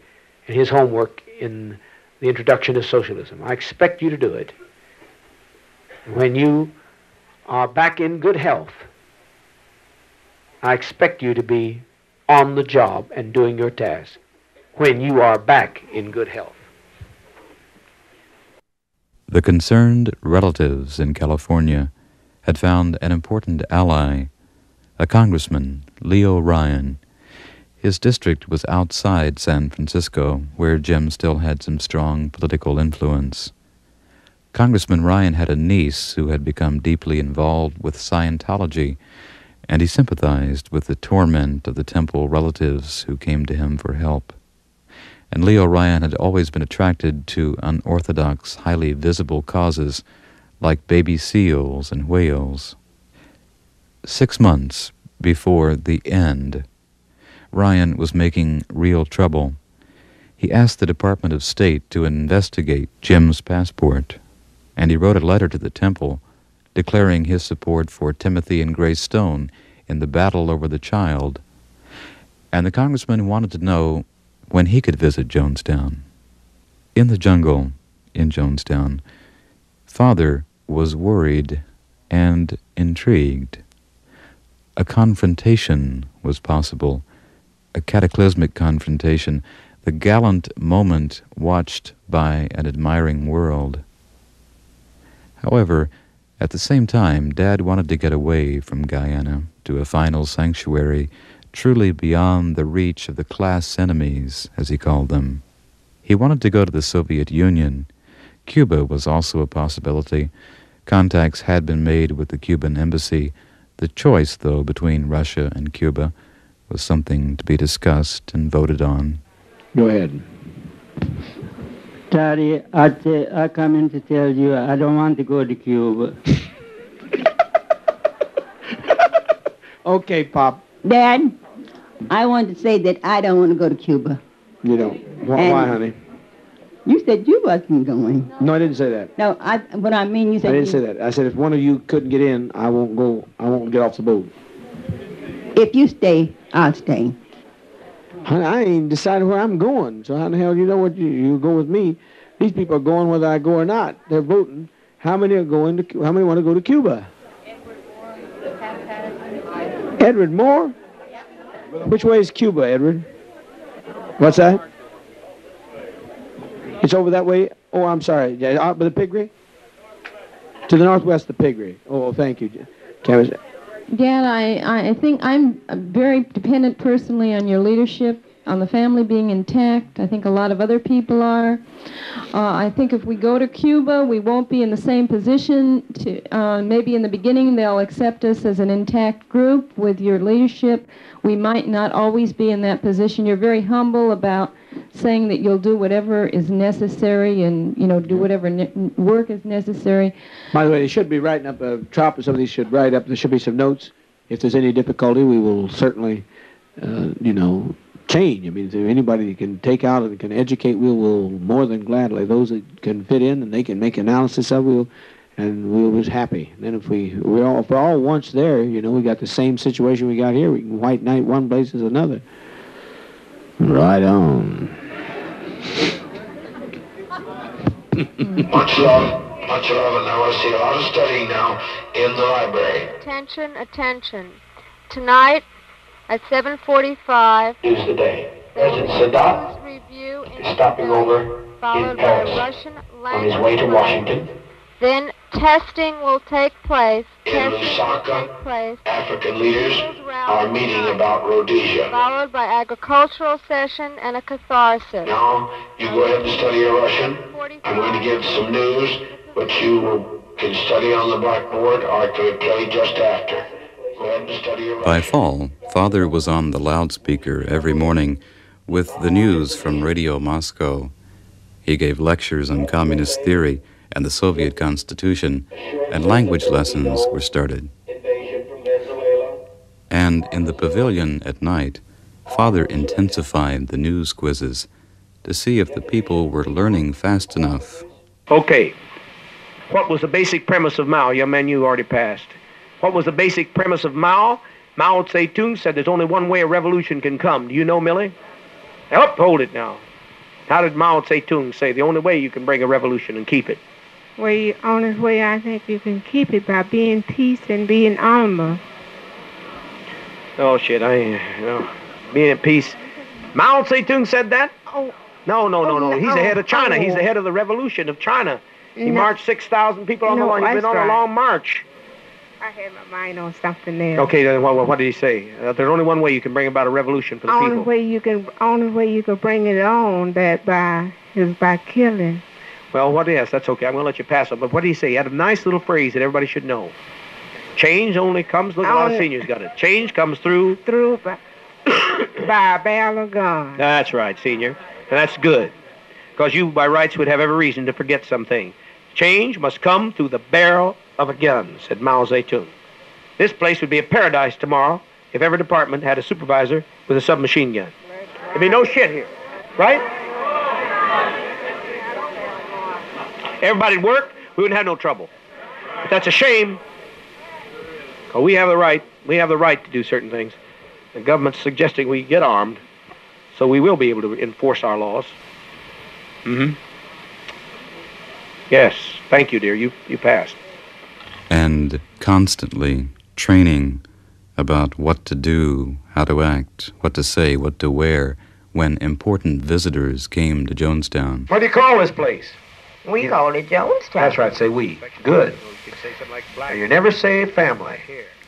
Speaker 16: and his homework in the introduction to socialism. I expect you to do it. When you are back in good health, I expect you to be on the job and doing your task when you are back in good health.
Speaker 6: The concerned relatives in California had found an important ally, a congressman, Leo Ryan. His district was outside San Francisco, where Jim still had some strong political influence. Congressman Ryan had a niece who had become deeply involved with Scientology, and he sympathized with the torment of the temple relatives who came to him for help. And Leo Ryan had always been attracted to unorthodox, highly visible causes like baby seals and whales. 6 months before the end, Ryan was making real trouble. He asked the Department of State to investigate Jim's passport, and he wrote a letter to the temple declaring his support for Timothy and Grace Stone in the battle over the child. And the congressman wanted to know when he could visit Jonestown. In the jungle in Jonestown, Father was worried and intrigued. A confrontation was possible a cataclysmic confrontation, the gallant moment watched by an admiring world. However, at the same time, Dad wanted to get away from Guyana to a final sanctuary truly beyond the reach of the class enemies, as he called them. He wanted to go to the Soviet Union. Cuba was also a possibility. Contacts had been made with the Cuban embassy. The choice, though, between Russia and Cuba was something to be discussed and voted on.
Speaker 19: Go ahead.
Speaker 20: Daddy, I come in to tell you I don't want to go to Cuba.
Speaker 19: Okay, Pop.
Speaker 21: Dad, I want to say that I don't want to go to Cuba.
Speaker 19: You don't. Why, honey?
Speaker 20: You said you wasn't going.
Speaker 19: No, I didn't say that.
Speaker 20: No, what I mean, you said...
Speaker 19: I didn't say that. I said if one of you couldn't get in, I won't go. I won't get off the boat.
Speaker 20: If you stay, I'll stay.
Speaker 19: Honey, I ain't decided where I'm going. So how the hell do you know what you go with me? These people are going whether I go or not. They're voting. How many are going to? How many want to go to Cuba? Edward Moore? Which way is Cuba, Edward? What's that? It's over that way? Oh, I'm sorry. Out by the Piggery? To the northwest of the Piggery. Oh, thank you.
Speaker 22: Dad, I think I'm very dependent personally on your leadership, on the family being intact. I think a lot of other people are. I think if we go to Cuba, we won't be in the same position. Maybe in the beginning they'll accept us as an intact group with your leadership. We might not always be in that position. You're very humble about saying that you'll do whatever is necessary and, do whatever work is necessary.
Speaker 19: By the way, they should be writing up a Trop, and some of these should write up. There should be some notes. If there's any difficulty, we will certainly, change. I mean, if anybody can take out and can educate, we will more than gladly. Those that can fit in and they can make analysis of, we'll be happy. Then if we're all once there, we got the same situation we got here. We can white knight one place as another. Right on.
Speaker 23: Much love, and I want to see a lot of studying now in the library.
Speaker 24: Attention, attention. Tonight at 7:45
Speaker 23: is the day. President Sadat is stopping over in Paris on his way to Washington.
Speaker 24: Then testing will take place.
Speaker 23: In Lusaka, African leaders are meeting about Rhodesia.
Speaker 24: Followed by agricultural session and a catharsis.
Speaker 23: Now, you go ahead and study your Russian. I'm going to give some news, which you can study on the blackboard or to play just after. Go ahead and study your Russian.
Speaker 6: By fall, Father was on the loudspeaker every morning with the news from Radio Moscow. He gave lectures on communist theory and the Soviet Constitution, and language lessons were started. And in the pavilion at night, Father intensified the news quizzes to see if the people were learning fast enough.
Speaker 11: Okay, what was the basic premise of Mao? Young man, you already passed. What was the basic premise of Mao? Mao Zedong said there's only one way a revolution can come. Do you know, Millie? Hold it now. How did Mao Zedong say the only way you can bring a revolution and keep it?
Speaker 1: Well, the only way I think you can keep it by being peace and being honorable.
Speaker 11: Oh, shit, being at peace. Mao Zedong said that?
Speaker 1: Oh.
Speaker 11: No. He's the head of China. He's the head of the revolution of China. He marched 6,000 people on the line. He's been on a long march.
Speaker 1: I had my mind on something else.
Speaker 11: Okay, then what did he say? There's only one way you can bring about a revolution for the people.
Speaker 1: Only way you can bring it on is by killing.
Speaker 11: Well, that's okay. I'm going to let you pass it. But what did he say? He had a nice little phrase that everybody should know. Change only comes, look, a lot of seniors got it. Change comes through
Speaker 1: by a barrel of gun.
Speaker 11: That's right, senior. And that's good. Because you, by rights, would have every reason to forget something. Change must come through the barrel of a gun, said Mao Zedong. This place would be a paradise tomorrow if every department had a supervisor with a submachine gun. There'd be no shit here, right? Everybody'd work, we wouldn't have no trouble. But that's a shame. Because we have the right to do certain things. The government's suggesting we get armed, so we will be able to enforce our laws. Yes, thank you, dear. You passed.
Speaker 6: And constantly training about what to do, how to act, what to say, what to wear, when important visitors came to Jonestown.
Speaker 11: What do you call this place?
Speaker 5: We call it Jonestown.
Speaker 11: That's right, say we. Good. You never say family.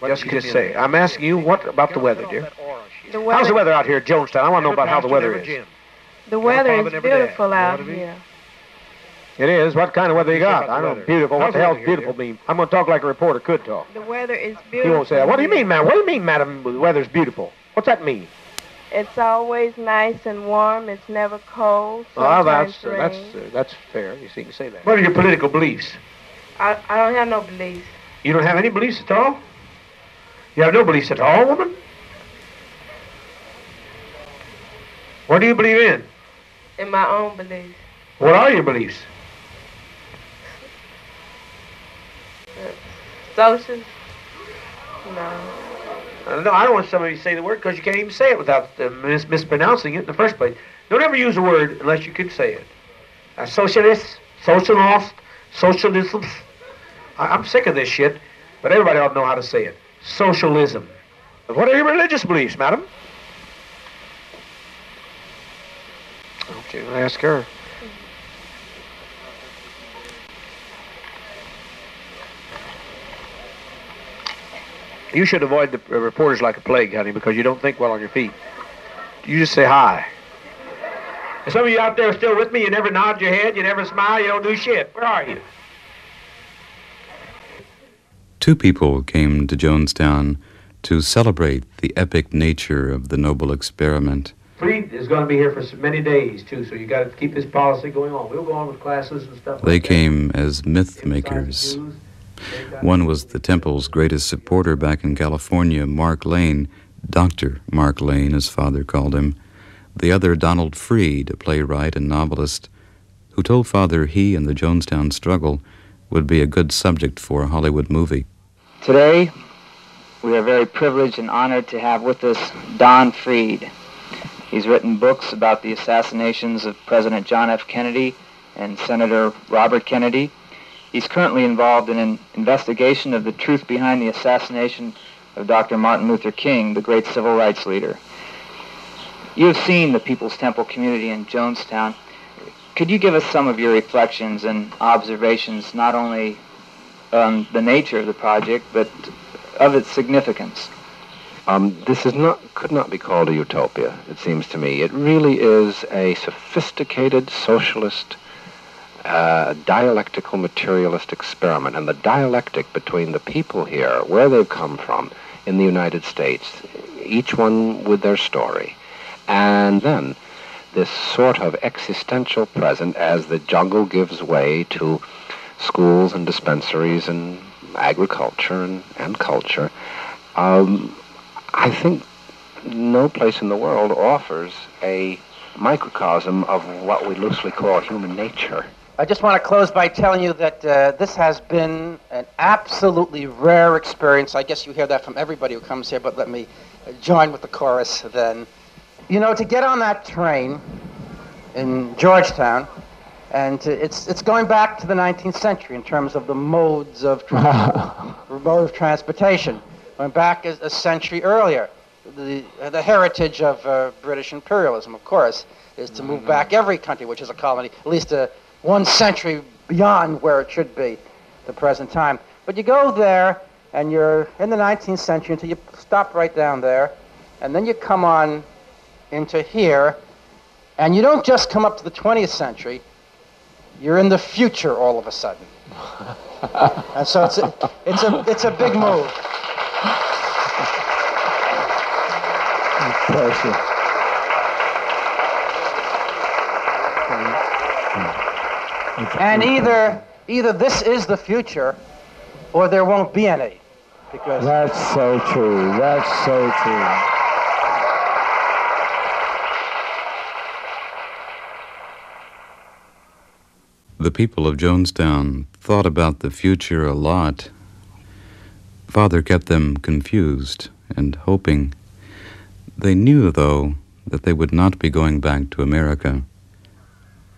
Speaker 11: Just say. I'm asking you, what about the weather, dear? How's the weather out here at Jonestown? I want to know about how the weather is.
Speaker 1: The weather is beautiful out here.
Speaker 11: It is? What kind of weather you got? I know beautiful. What the hell's beautiful mean? I'm going to talk like a reporter could talk.
Speaker 1: The weather is
Speaker 11: He
Speaker 1: beautiful.
Speaker 11: won't say that. What do you mean, man? What do you mean, madam, the weather's beautiful? What's that mean?
Speaker 1: It's always nice and warm. It's never cold.
Speaker 11: Oh,
Speaker 1: Sometimes rain.
Speaker 11: that's fair. You see, you can say that. What are your political beliefs?
Speaker 1: I don't have no beliefs.
Speaker 11: You don't have any beliefs at all? You have no beliefs at all, woman? What do you believe in?
Speaker 1: In my own beliefs.
Speaker 11: What are your beliefs?
Speaker 1: Social? No.
Speaker 11: No, I don't want somebody to say the word because you can't even say it without mispronouncing it in the first place. Don't ever use a word unless you can say it. Socialist, socialist, socialism. I'm sick of this shit, but everybody ought to know how to say it. Socialism. What are your religious beliefs, madam? Okay, I'll ask her. You should avoid the reporters like a plague, honey, because you don't think well on your feet. You just say hi. And some of you out there are still with me. You never nod your head. You never smile. You don't do shit. Where are you?
Speaker 6: Two people came to Jonestown to celebrate the epic nature of the noble experiment.
Speaker 11: Fleet is going to be here for many days, too, so you got to keep this policy going on. We'll go on with classes and stuff
Speaker 6: They
Speaker 11: like that.
Speaker 6: came as myth makers. One was the temple's greatest supporter back in California, Mark Lane, Dr. Mark Lane, his father called him. The other, Donald Freed, a playwright and novelist, who told Father he and the Jonestown struggle would be a good subject for a Hollywood movie.
Speaker 7: Today, we are very privileged and honored to have with us Don Freed. He's written books about the assassinations of President John F. Kennedy and Senator Robert Kennedy. He's currently involved in an investigation of the truth behind the assassination of Dr. Martin Luther King, the great civil rights leader. You have seen the People's Temple community in Jonestown. Could you give us some of your reflections and observations, not only on the nature of the project, but of its significance?
Speaker 8: This could not be called a utopia, it seems to me. It really is a sophisticated socialist dialectical materialist experiment, and the dialectic between the people here, where they've come from in the United States, each one with their story, and then this sort of existential present as the jungle gives way to schools and dispensaries and agriculture and culture. I think no place in the world offers a microcosm of what we loosely call human nature.
Speaker 10: I just want to close by telling you that this has been an absolutely rare experience. I guess you hear that from everybody who comes here, but let me join with the chorus then. You know, to get on that train in Georgetown, and it's going back to the 19th century in terms of the modes of transportation. Going back a century earlier. The heritage of British imperialism, of course, is to move back every country which is a colony, at least 1 century beyond where it should be, the present time. But you go there, and you're in the 19th century until you stop right down there, and then you come on into here, and you don't just come up to the 20th century, you're in the future all of a sudden. And so it's a big move. And either this is the future, or there won't be any. Because
Speaker 8: that's so true. That's so true.
Speaker 6: The people of Jonestown thought about the future a lot. Father kept them confused and hoping. They knew, though, that they would not be going back to America.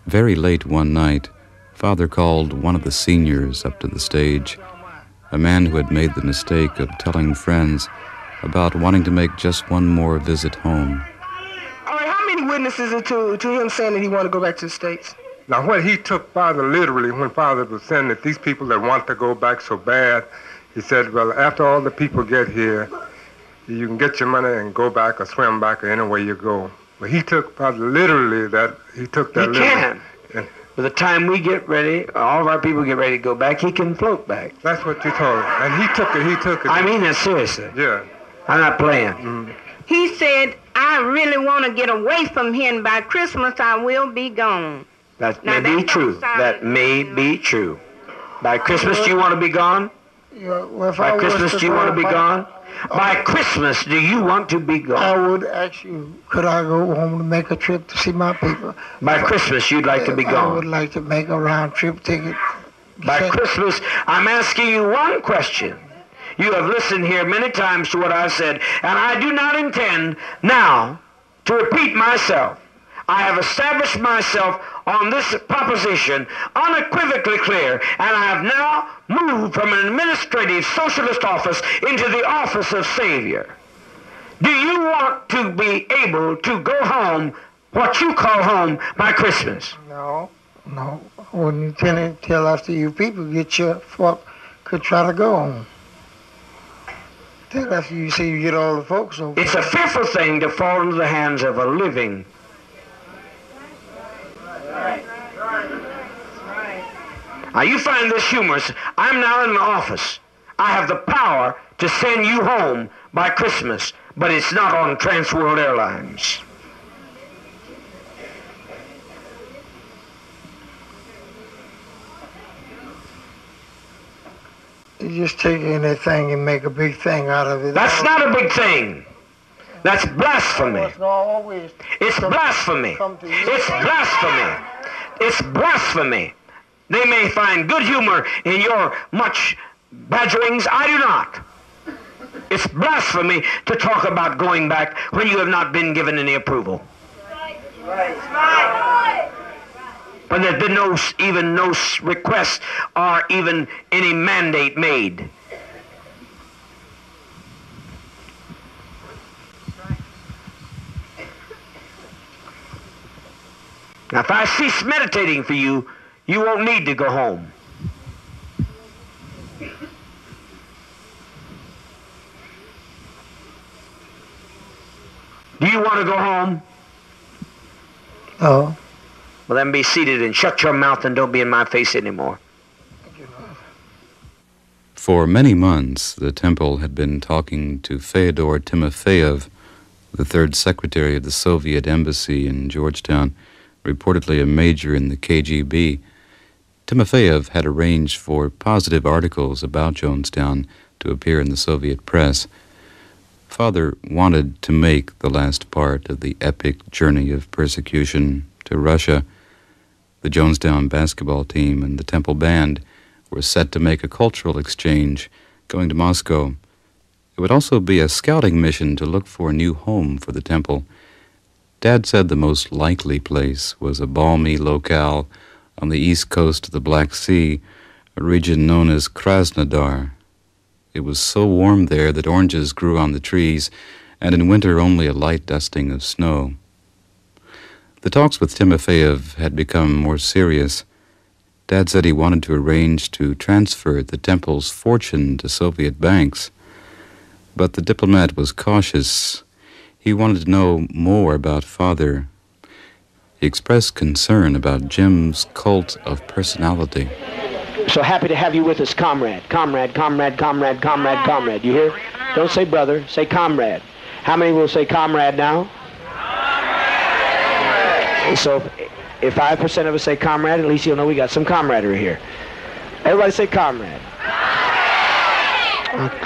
Speaker 6: Very late one night, Father called one of the seniors up to the stage, a man who had made the mistake of telling friends about wanting to make just one more visit home.
Speaker 2: All right, how many witnesses are to him saying that he want to go back to the States?
Speaker 3: Now, what he took Father literally when Father was saying that these people that want to go back so bad, he said, well, after all the people get here, you can get your money and go back or swim back or any way you go. But he took Father literally that, he took that literally.
Speaker 16: He can. By the time we get ready, all of our people get ready to go back, he can float back.
Speaker 3: That's what you told him. And he took it.
Speaker 16: I mean that seriously.
Speaker 3: Yeah.
Speaker 16: I'm not playing.
Speaker 3: Mm-hmm.
Speaker 9: He said, I really want to get away from here, and by Christmas I will be gone.
Speaker 16: That may be true. That may be true. By Christmas, do you want to be gone?
Speaker 12: Yeah, well,
Speaker 16: by Christmas, do you want to be gone? By Christmas, do you want to be gone?
Speaker 12: I would ask you, could I go home to make a trip to see my people?
Speaker 16: By Christmas, you'd like to be gone?
Speaker 12: I would like to make a round-trip ticket.
Speaker 16: By Christmas, I'm asking you one question. You have listened here many times to what I've said, and I do not intend now to repeat myself. I have established myself on this proposition unequivocally clear, and I have now moved from an administrative socialist office into the office of Savior. Do you want to be able to go home, what you call home, by Christmas?
Speaker 12: No. I wouldn't intend it until after you people get your folk could try to go home. Until after you see you get all the folks over.
Speaker 16: It's a fearful thing to fall into the hands of a living. Now you find this humorous. I'm now in my office. I have the power to send you home by Christmas, but it's not on Transworld Airlines.
Speaker 12: You just take anything and make a big thing out of it.
Speaker 16: That's not a big thing. That's blasphemy. It's blasphemy. It's blasphemy. It's blasphemy. They may find good humor in your much badgerings. I do not. It's blasphemy to talk about going back when you have not been given any approval. When there's been even no request or even any mandate made. Now, if I cease meditating for you, you won't need to go home. Do you want to go home?
Speaker 12: No.
Speaker 16: Well, then be seated and shut your mouth and don't be in my face anymore.
Speaker 6: For many months, the temple had been talking to Fyodor Timofeyev, the third secretary of the Soviet embassy in Georgetown, reportedly a major in the KGB. Timofeyev had arranged for positive articles about Jonestown to appear in the Soviet press. Father wanted to make the last part of the epic journey of persecution to Russia. The Jonestown basketball team and the temple band were set to make a cultural exchange, going to Moscow. It would also be a scouting mission to look for a new home for the temple. Dad said the most likely place was a balmy locale on the east coast of the Black Sea, a region known as Krasnodar. It was so warm there that oranges grew on the trees, and in winter only a light dusting of snow. The talks with Timofeyev had become more serious. Dad said he wanted to arrange to transfer the temple's fortune to Soviet banks. But the diplomat was cautious. He wanted to know more about Father. He expressed concern about Jim's cult of personality.
Speaker 16: So happy to have you with us, comrade. Comrade, comrade, comrade, comrade, comrade. You hear? Don't say brother, say comrade. How many will say comrade now? So if 5% of us say comrade, at least you'll know we got some camaraderie here. Everybody say comrade.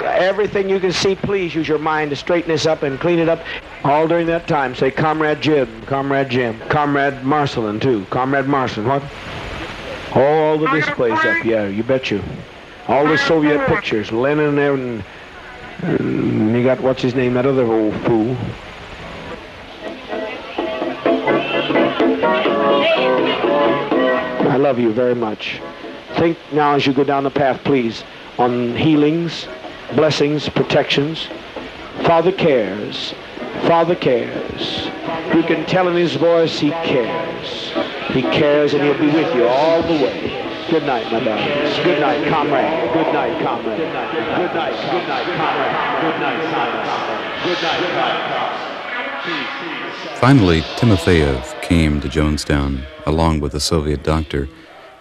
Speaker 16: Everything you can see, please use your mind to straighten this up and clean it up. All during that time, say Comrade Jim, Comrade Jim, Comrade Marcelin too, Comrade Marcelin, what? All the displays up, yeah, you bet you. All the Soviet pictures, Lenin and you got, what's his name, that other old fool. I love you very much. Think now as you go down the path, please, on healings, blessings, protections, Father cares. Father cares. You can tell in his voice he cares. He cares, and he'll be with you all the way. Good night, my darlings. Good night, comrade. Good night, comrade. Good night, good night, good night, comrade. Good night, comrade. Good night, comrade.
Speaker 6: Finally, Timofeyev came to Jonestown, along with the Soviet doctor,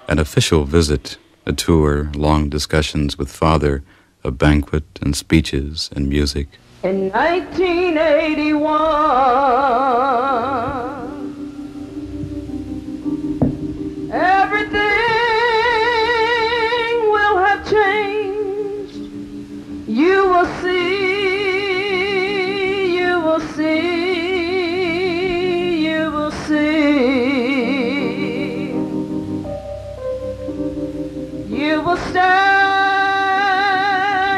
Speaker 6: an official visit, a tour, long discussions with Father, a banquet and speeches and music.
Speaker 4: In 1981, everything will have changed. You will see, you will see, you will see. You will stand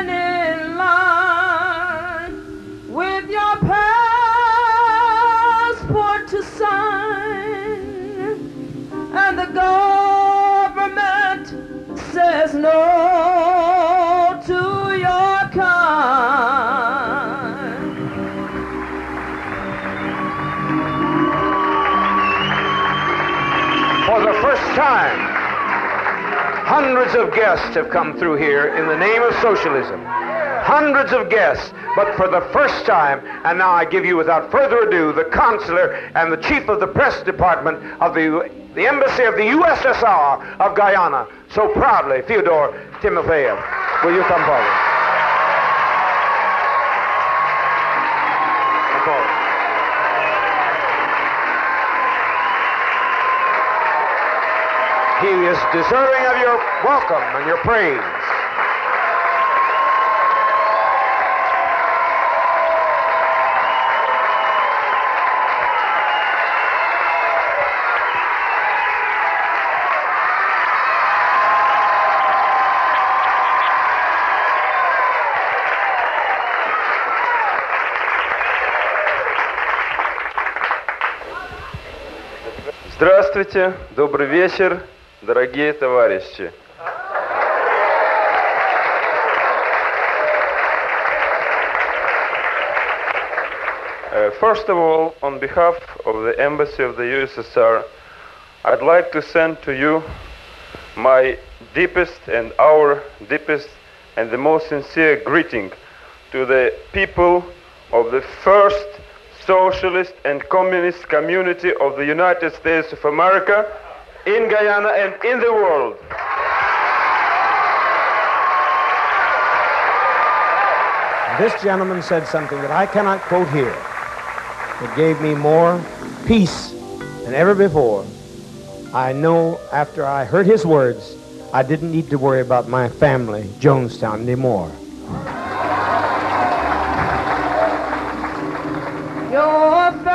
Speaker 4: in line with your passport to sign, and the government says no to your kind.
Speaker 16: For the first time, hundreds of guests have come through here in the name of socialism. Hundreds of guests, but for the first time, and now I give you without further ado the consular and the chief of the press department of the embassy of the USSR of Guyana, so proudly, Fyodor Timofeyev. Will you come forward? Come forward. He is deserving of your welcome and your praise.
Speaker 13: Здравствуйте, добрый вечер, дорогие товарищи. First of all, on behalf of the Embassy of the USSR, I'd like to send to you my deepest and our deepest and the most sincere greeting to the people of the first socialist and communist community of the United States of America, in Guyana and in the world.
Speaker 16: This gentleman said something that I cannot quote here. It gave me more peace than ever before. I know after I heard his words, I didn't need to worry about my family, Jonestown, anymore.
Speaker 4: Your family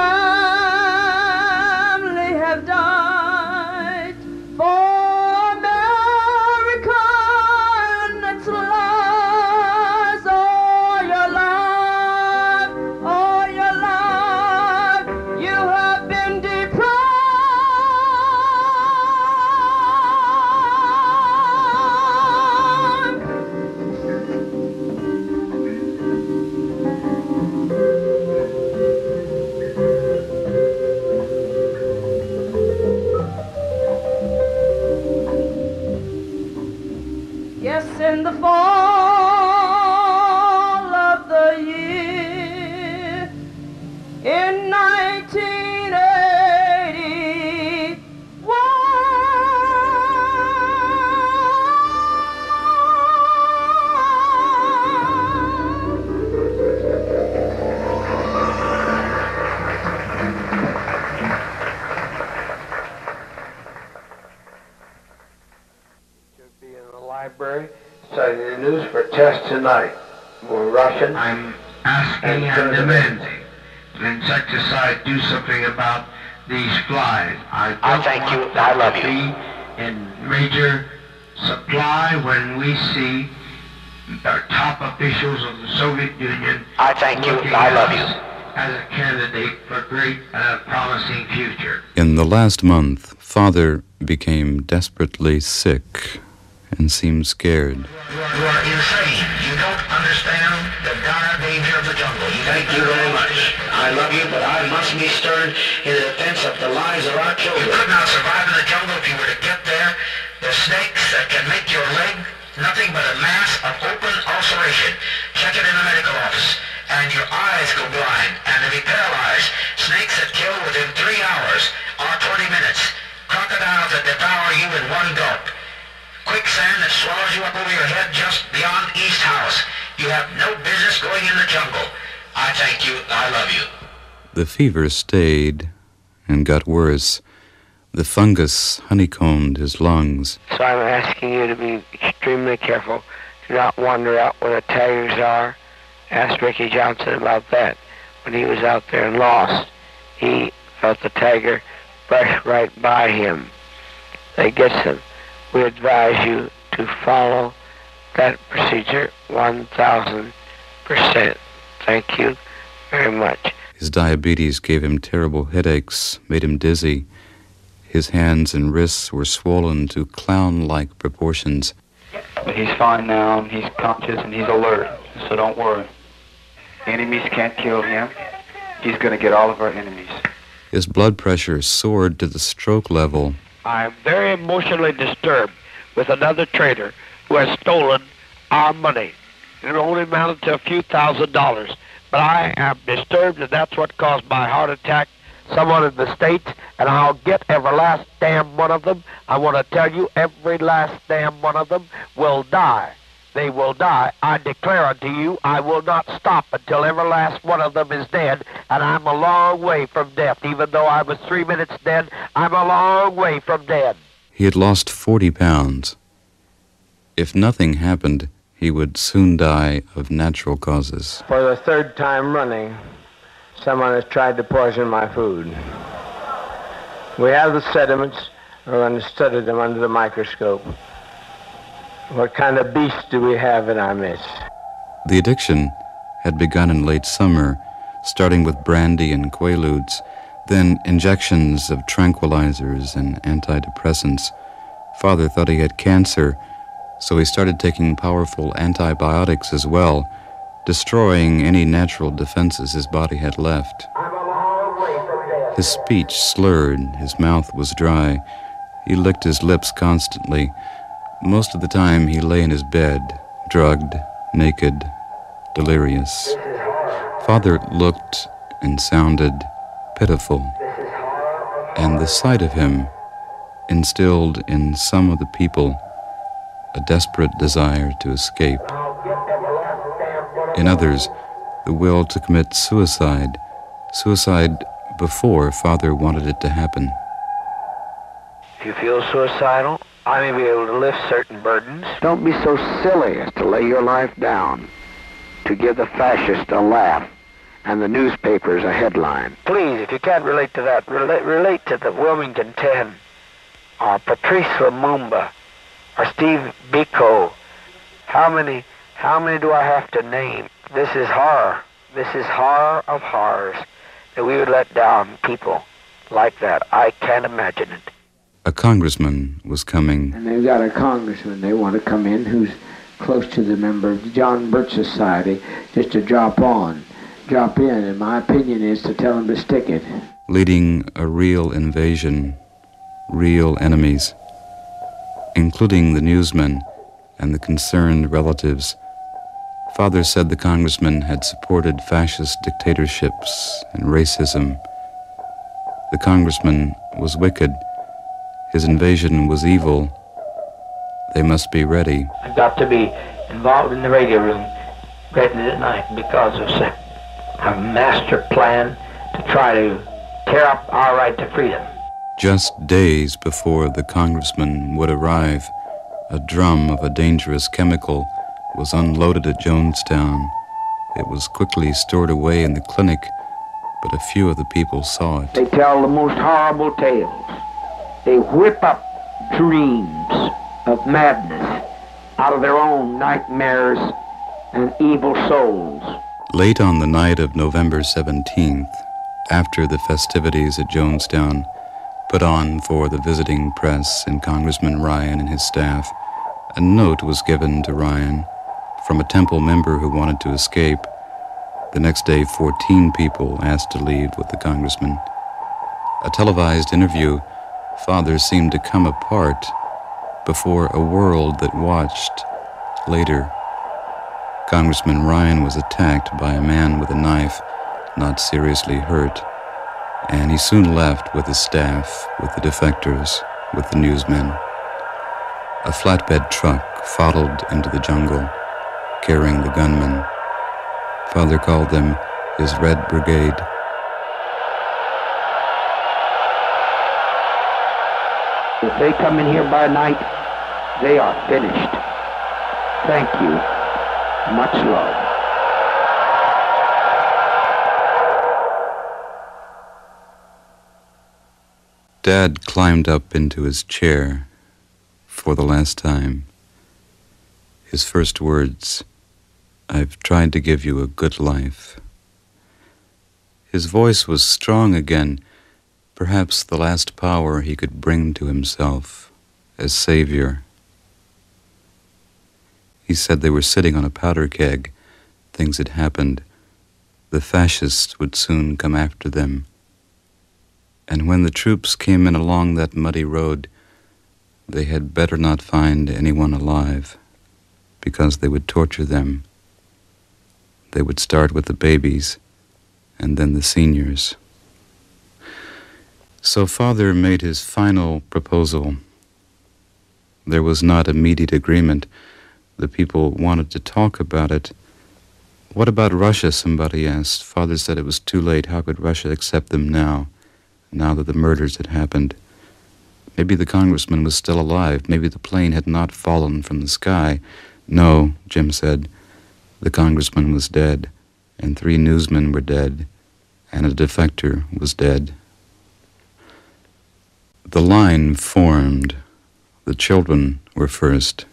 Speaker 4: have died for America and its lies all your life, you have been deprived. Yes, in the fall of the year, in 1980,
Speaker 16: Should be in the library, studying the news for test tonight. For Russian.
Speaker 14: I'm asking and demanding the insecticide do something about these flies. I thank you. I love you. Be in major supply when we see our top officials of the Soviet Union. I thank you. I love you. As a candidate for great promising future.
Speaker 6: In the last month, Father became desperately sick and seemed scared.
Speaker 14: You are insane. You don't understand the dire danger of the jungle. you very much. I love you, but I must be stern in the defense of the lives of our children. You could not survive in the jungle if you were to get there. The snakes that can make your leg nothing but a mass of open ulceration. Check it in the medical office. And your eyes go blind and they be paralyzed. Snakes that kill within 3 hours or 20 minutes. Crocodiles that devour you in one gulp. Quicksand that swallows you up over your head just beyond East House. You have no business going in the jungle. I thank you. I love you.
Speaker 6: The fever stayed and got worse. The fungus honeycombed his lungs.
Speaker 15: So I'm asking you to be extremely careful. Do not wander out where the tigers are. Ask Ricky Johnson about that. When he was out there and lost, he felt the tiger brush right by him. That gets him. We advise you to follow that procedure 1,000%. Thank you very much.
Speaker 6: His diabetes gave him terrible headaches, made him dizzy. His hands and wrists were swollen to clown-like proportions.
Speaker 17: But he's fine now, and he's conscious, and he's alert, so don't worry. Enemies can't kill him. He's going to get all of our enemies.
Speaker 6: His blood pressure soared to the stroke level.
Speaker 15: I am very emotionally disturbed with another trader who has stolen our money. It only amounted to a few $1,000s. But I am disturbed, and that's what caused my heart attack. Someone in the States, and I'll get every last damn one of them. I want to tell you, every last damn one of them will die. They will die. I declare unto you, I will not stop until every last one of them is dead, and I'm a long way from death. Even though I was 3 minutes dead, I'm a long way from dead.
Speaker 6: He had lost 40 pounds. If nothing happened, he would soon die of natural causes.
Speaker 18: For the third time running, someone has tried to poison my food. We have the sediments. We're going to study them under the microscope. What kind of beast do we have in our midst?
Speaker 6: The addiction had begun in late summer, starting with brandy and quaaludes, then injections of tranquilizers and antidepressants. Father thought he had cancer, so he started taking powerful antibiotics as well, destroying any natural defenses his body had left. His speech slurred, his mouth was dry. He licked his lips constantly. Most of the time he lay in his bed, drugged, naked, delirious. Father looked and sounded pitiful, and the sight of him instilled in some of the people a desperate desire to escape. In others, the will to commit suicide before Father wanted it to happen.
Speaker 15: If you feel suicidal, I may be able to lift certain burdens. Don't be so silly as to lay your life down to give the fascist a laugh and the newspapers a headline. Please, if you can't relate to that, relate to the Wilmington 10, or Patrice Lumumba, or Steve Biko. How many do I have to name? This is horror. This is horror of horrors, that we would let down people like that. I can't imagine it.
Speaker 6: A congressman was coming.
Speaker 19: And they've got a congressman they want to come in who's close to the member of the John Birch Society, just to drop in, and my opinion is to tell him to stick it.
Speaker 6: Leading a real invasion, real enemies, including the newsmen and the concerned relatives. Father said the congressman had supported fascist dictatorships and racism. The congressman was wicked. His invasion was evil. They must be ready.
Speaker 15: I've got to be involved in the radio room right at night because of a master plan to try to tear up our right to freedom.
Speaker 6: Just days before the congressman would arrive, a drum of a dangerous chemical was unloaded at Jonestown. It was quickly stored away in the clinic, but a few of the people saw it.
Speaker 15: They tell the most horrible tales. They whip up dreams of madness out of their own nightmares and evil souls.
Speaker 6: Late on the night of November 17th, after the festivities at Jonestown, put on for the visiting press and Congressman Ryan and his staff, a note was given to Ryan from a temple member who wanted to escape. The next day, 14 people asked to leave with the congressman. A televised interview, Father seemed to come apart before a world that watched. Later, Congressman Ryan was attacked by a man with a knife, not seriously hurt, and he soon left with his staff, with the defectors, with the newsmen. A flatbed truck followed into the jungle, carrying the gunmen. Father called them his Red Brigade.
Speaker 15: If they come in here by night, they are finished. Thank you. Much love.
Speaker 6: Dad climbed up into his chair for the last time. His first words, "I've tried to give you a good life." His voice was strong again, perhaps the last power he could bring to himself as savior. He said they were sitting on a powder keg. Things had happened. The fascists would soon come after them. And when the troops came in along that muddy road, they had better not find anyone alive, because they would torture them. They would start with the babies, and then the seniors. So Father made his final proposal. There was not immediate agreement. The people wanted to talk about it. What about Russia, somebody asked. Father said it was too late. How could Russia accept them now that the murders had happened? Maybe the congressman was still alive. Maybe the plane had not fallen from the sky. No, Jim said. The congressman was dead, and 3 newsmen were dead, and a defector was dead. The line formed. The children were first,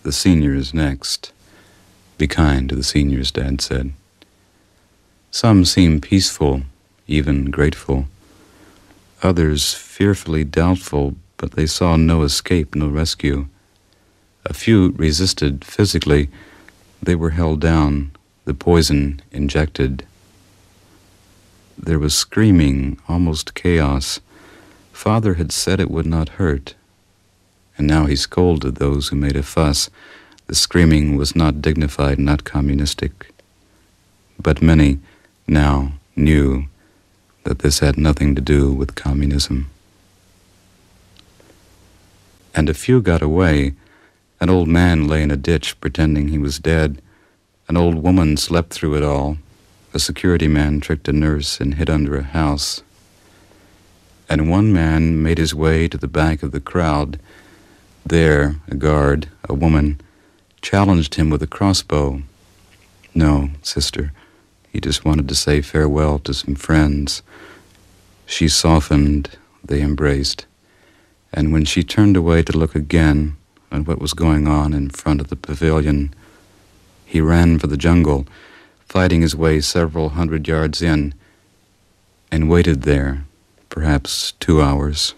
Speaker 6: the seniors next. Be kind to the seniors, Dad said. Some seemed peaceful, even grateful. Others fearfully doubtful, but they saw no escape, no rescue. A few resisted physically. They were held down, the poison injected. There was screaming, almost chaos. Father had said it would not hurt, and now he scolded those who made a fuss. The screaming was not dignified, not communistic. But many now knew that this had nothing to do with communism. And a few got away. An old man lay in a ditch pretending he was dead. An old woman slept through it all. A security man tricked a nurse and hid under a house. And one man made his way to the back of the crowd. There, a guard, a woman, challenged him with a crossbow. No, sister, he just wanted to say farewell to some friends. She softened, they embraced, and when she turned away to look again at what was going on in front of the pavilion, he ran for the jungle, fighting his way several hundred yards in, and waited there, perhaps 2 hours,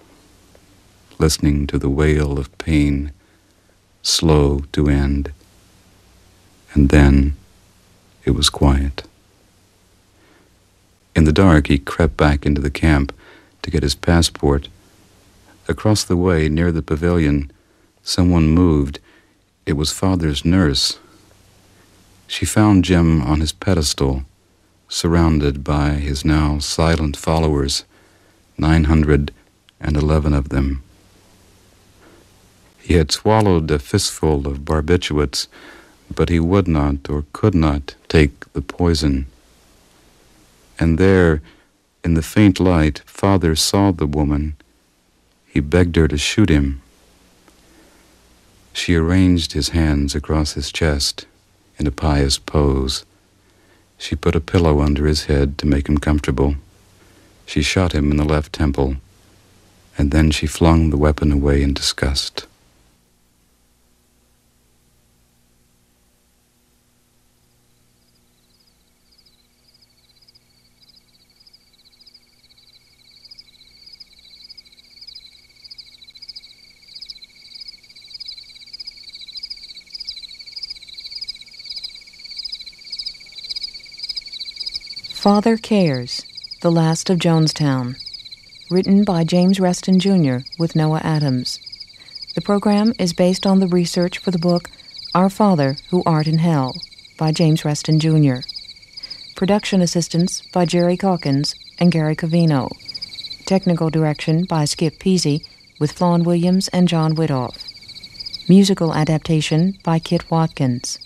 Speaker 6: listening to the wail of pain, slow to end. And then it was quiet. In the dark, he crept back into the camp to get his passport. Across the way, near the pavilion, someone moved. It was Father's nurse. She found Jim on his pedestal, surrounded by his now silent followers, 911 of them. He had swallowed a fistful of barbiturates, but he would not or could not take the poison. And there, in the faint light, Father saw the woman. He begged her to shoot him. She arranged his hands across his chest in a pious pose. She put a pillow under his head to make him comfortable. She shot him in the left temple, and then she flung the weapon away in disgust.
Speaker 20: Father Cares, The Last of Jonestown, written by James Reston Jr. with Noah Adams. The program is based on the research for the book Our Father Who Art in Hell by James Reston Jr. Production assistance by Jerry Calkins and Gary Covino. Technical direction by Skip Peasy with Flawn Williams and John Widoff. Musical adaptation by Kit Watkins.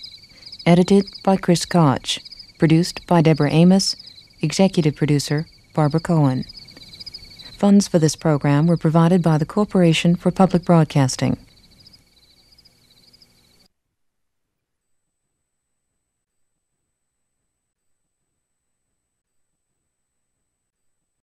Speaker 20: Edited by Chris Koch. Produced by Deborah Amos. Executive producer Barbara Cohen. Funds for this program were provided by the Corporation for Public Broadcasting.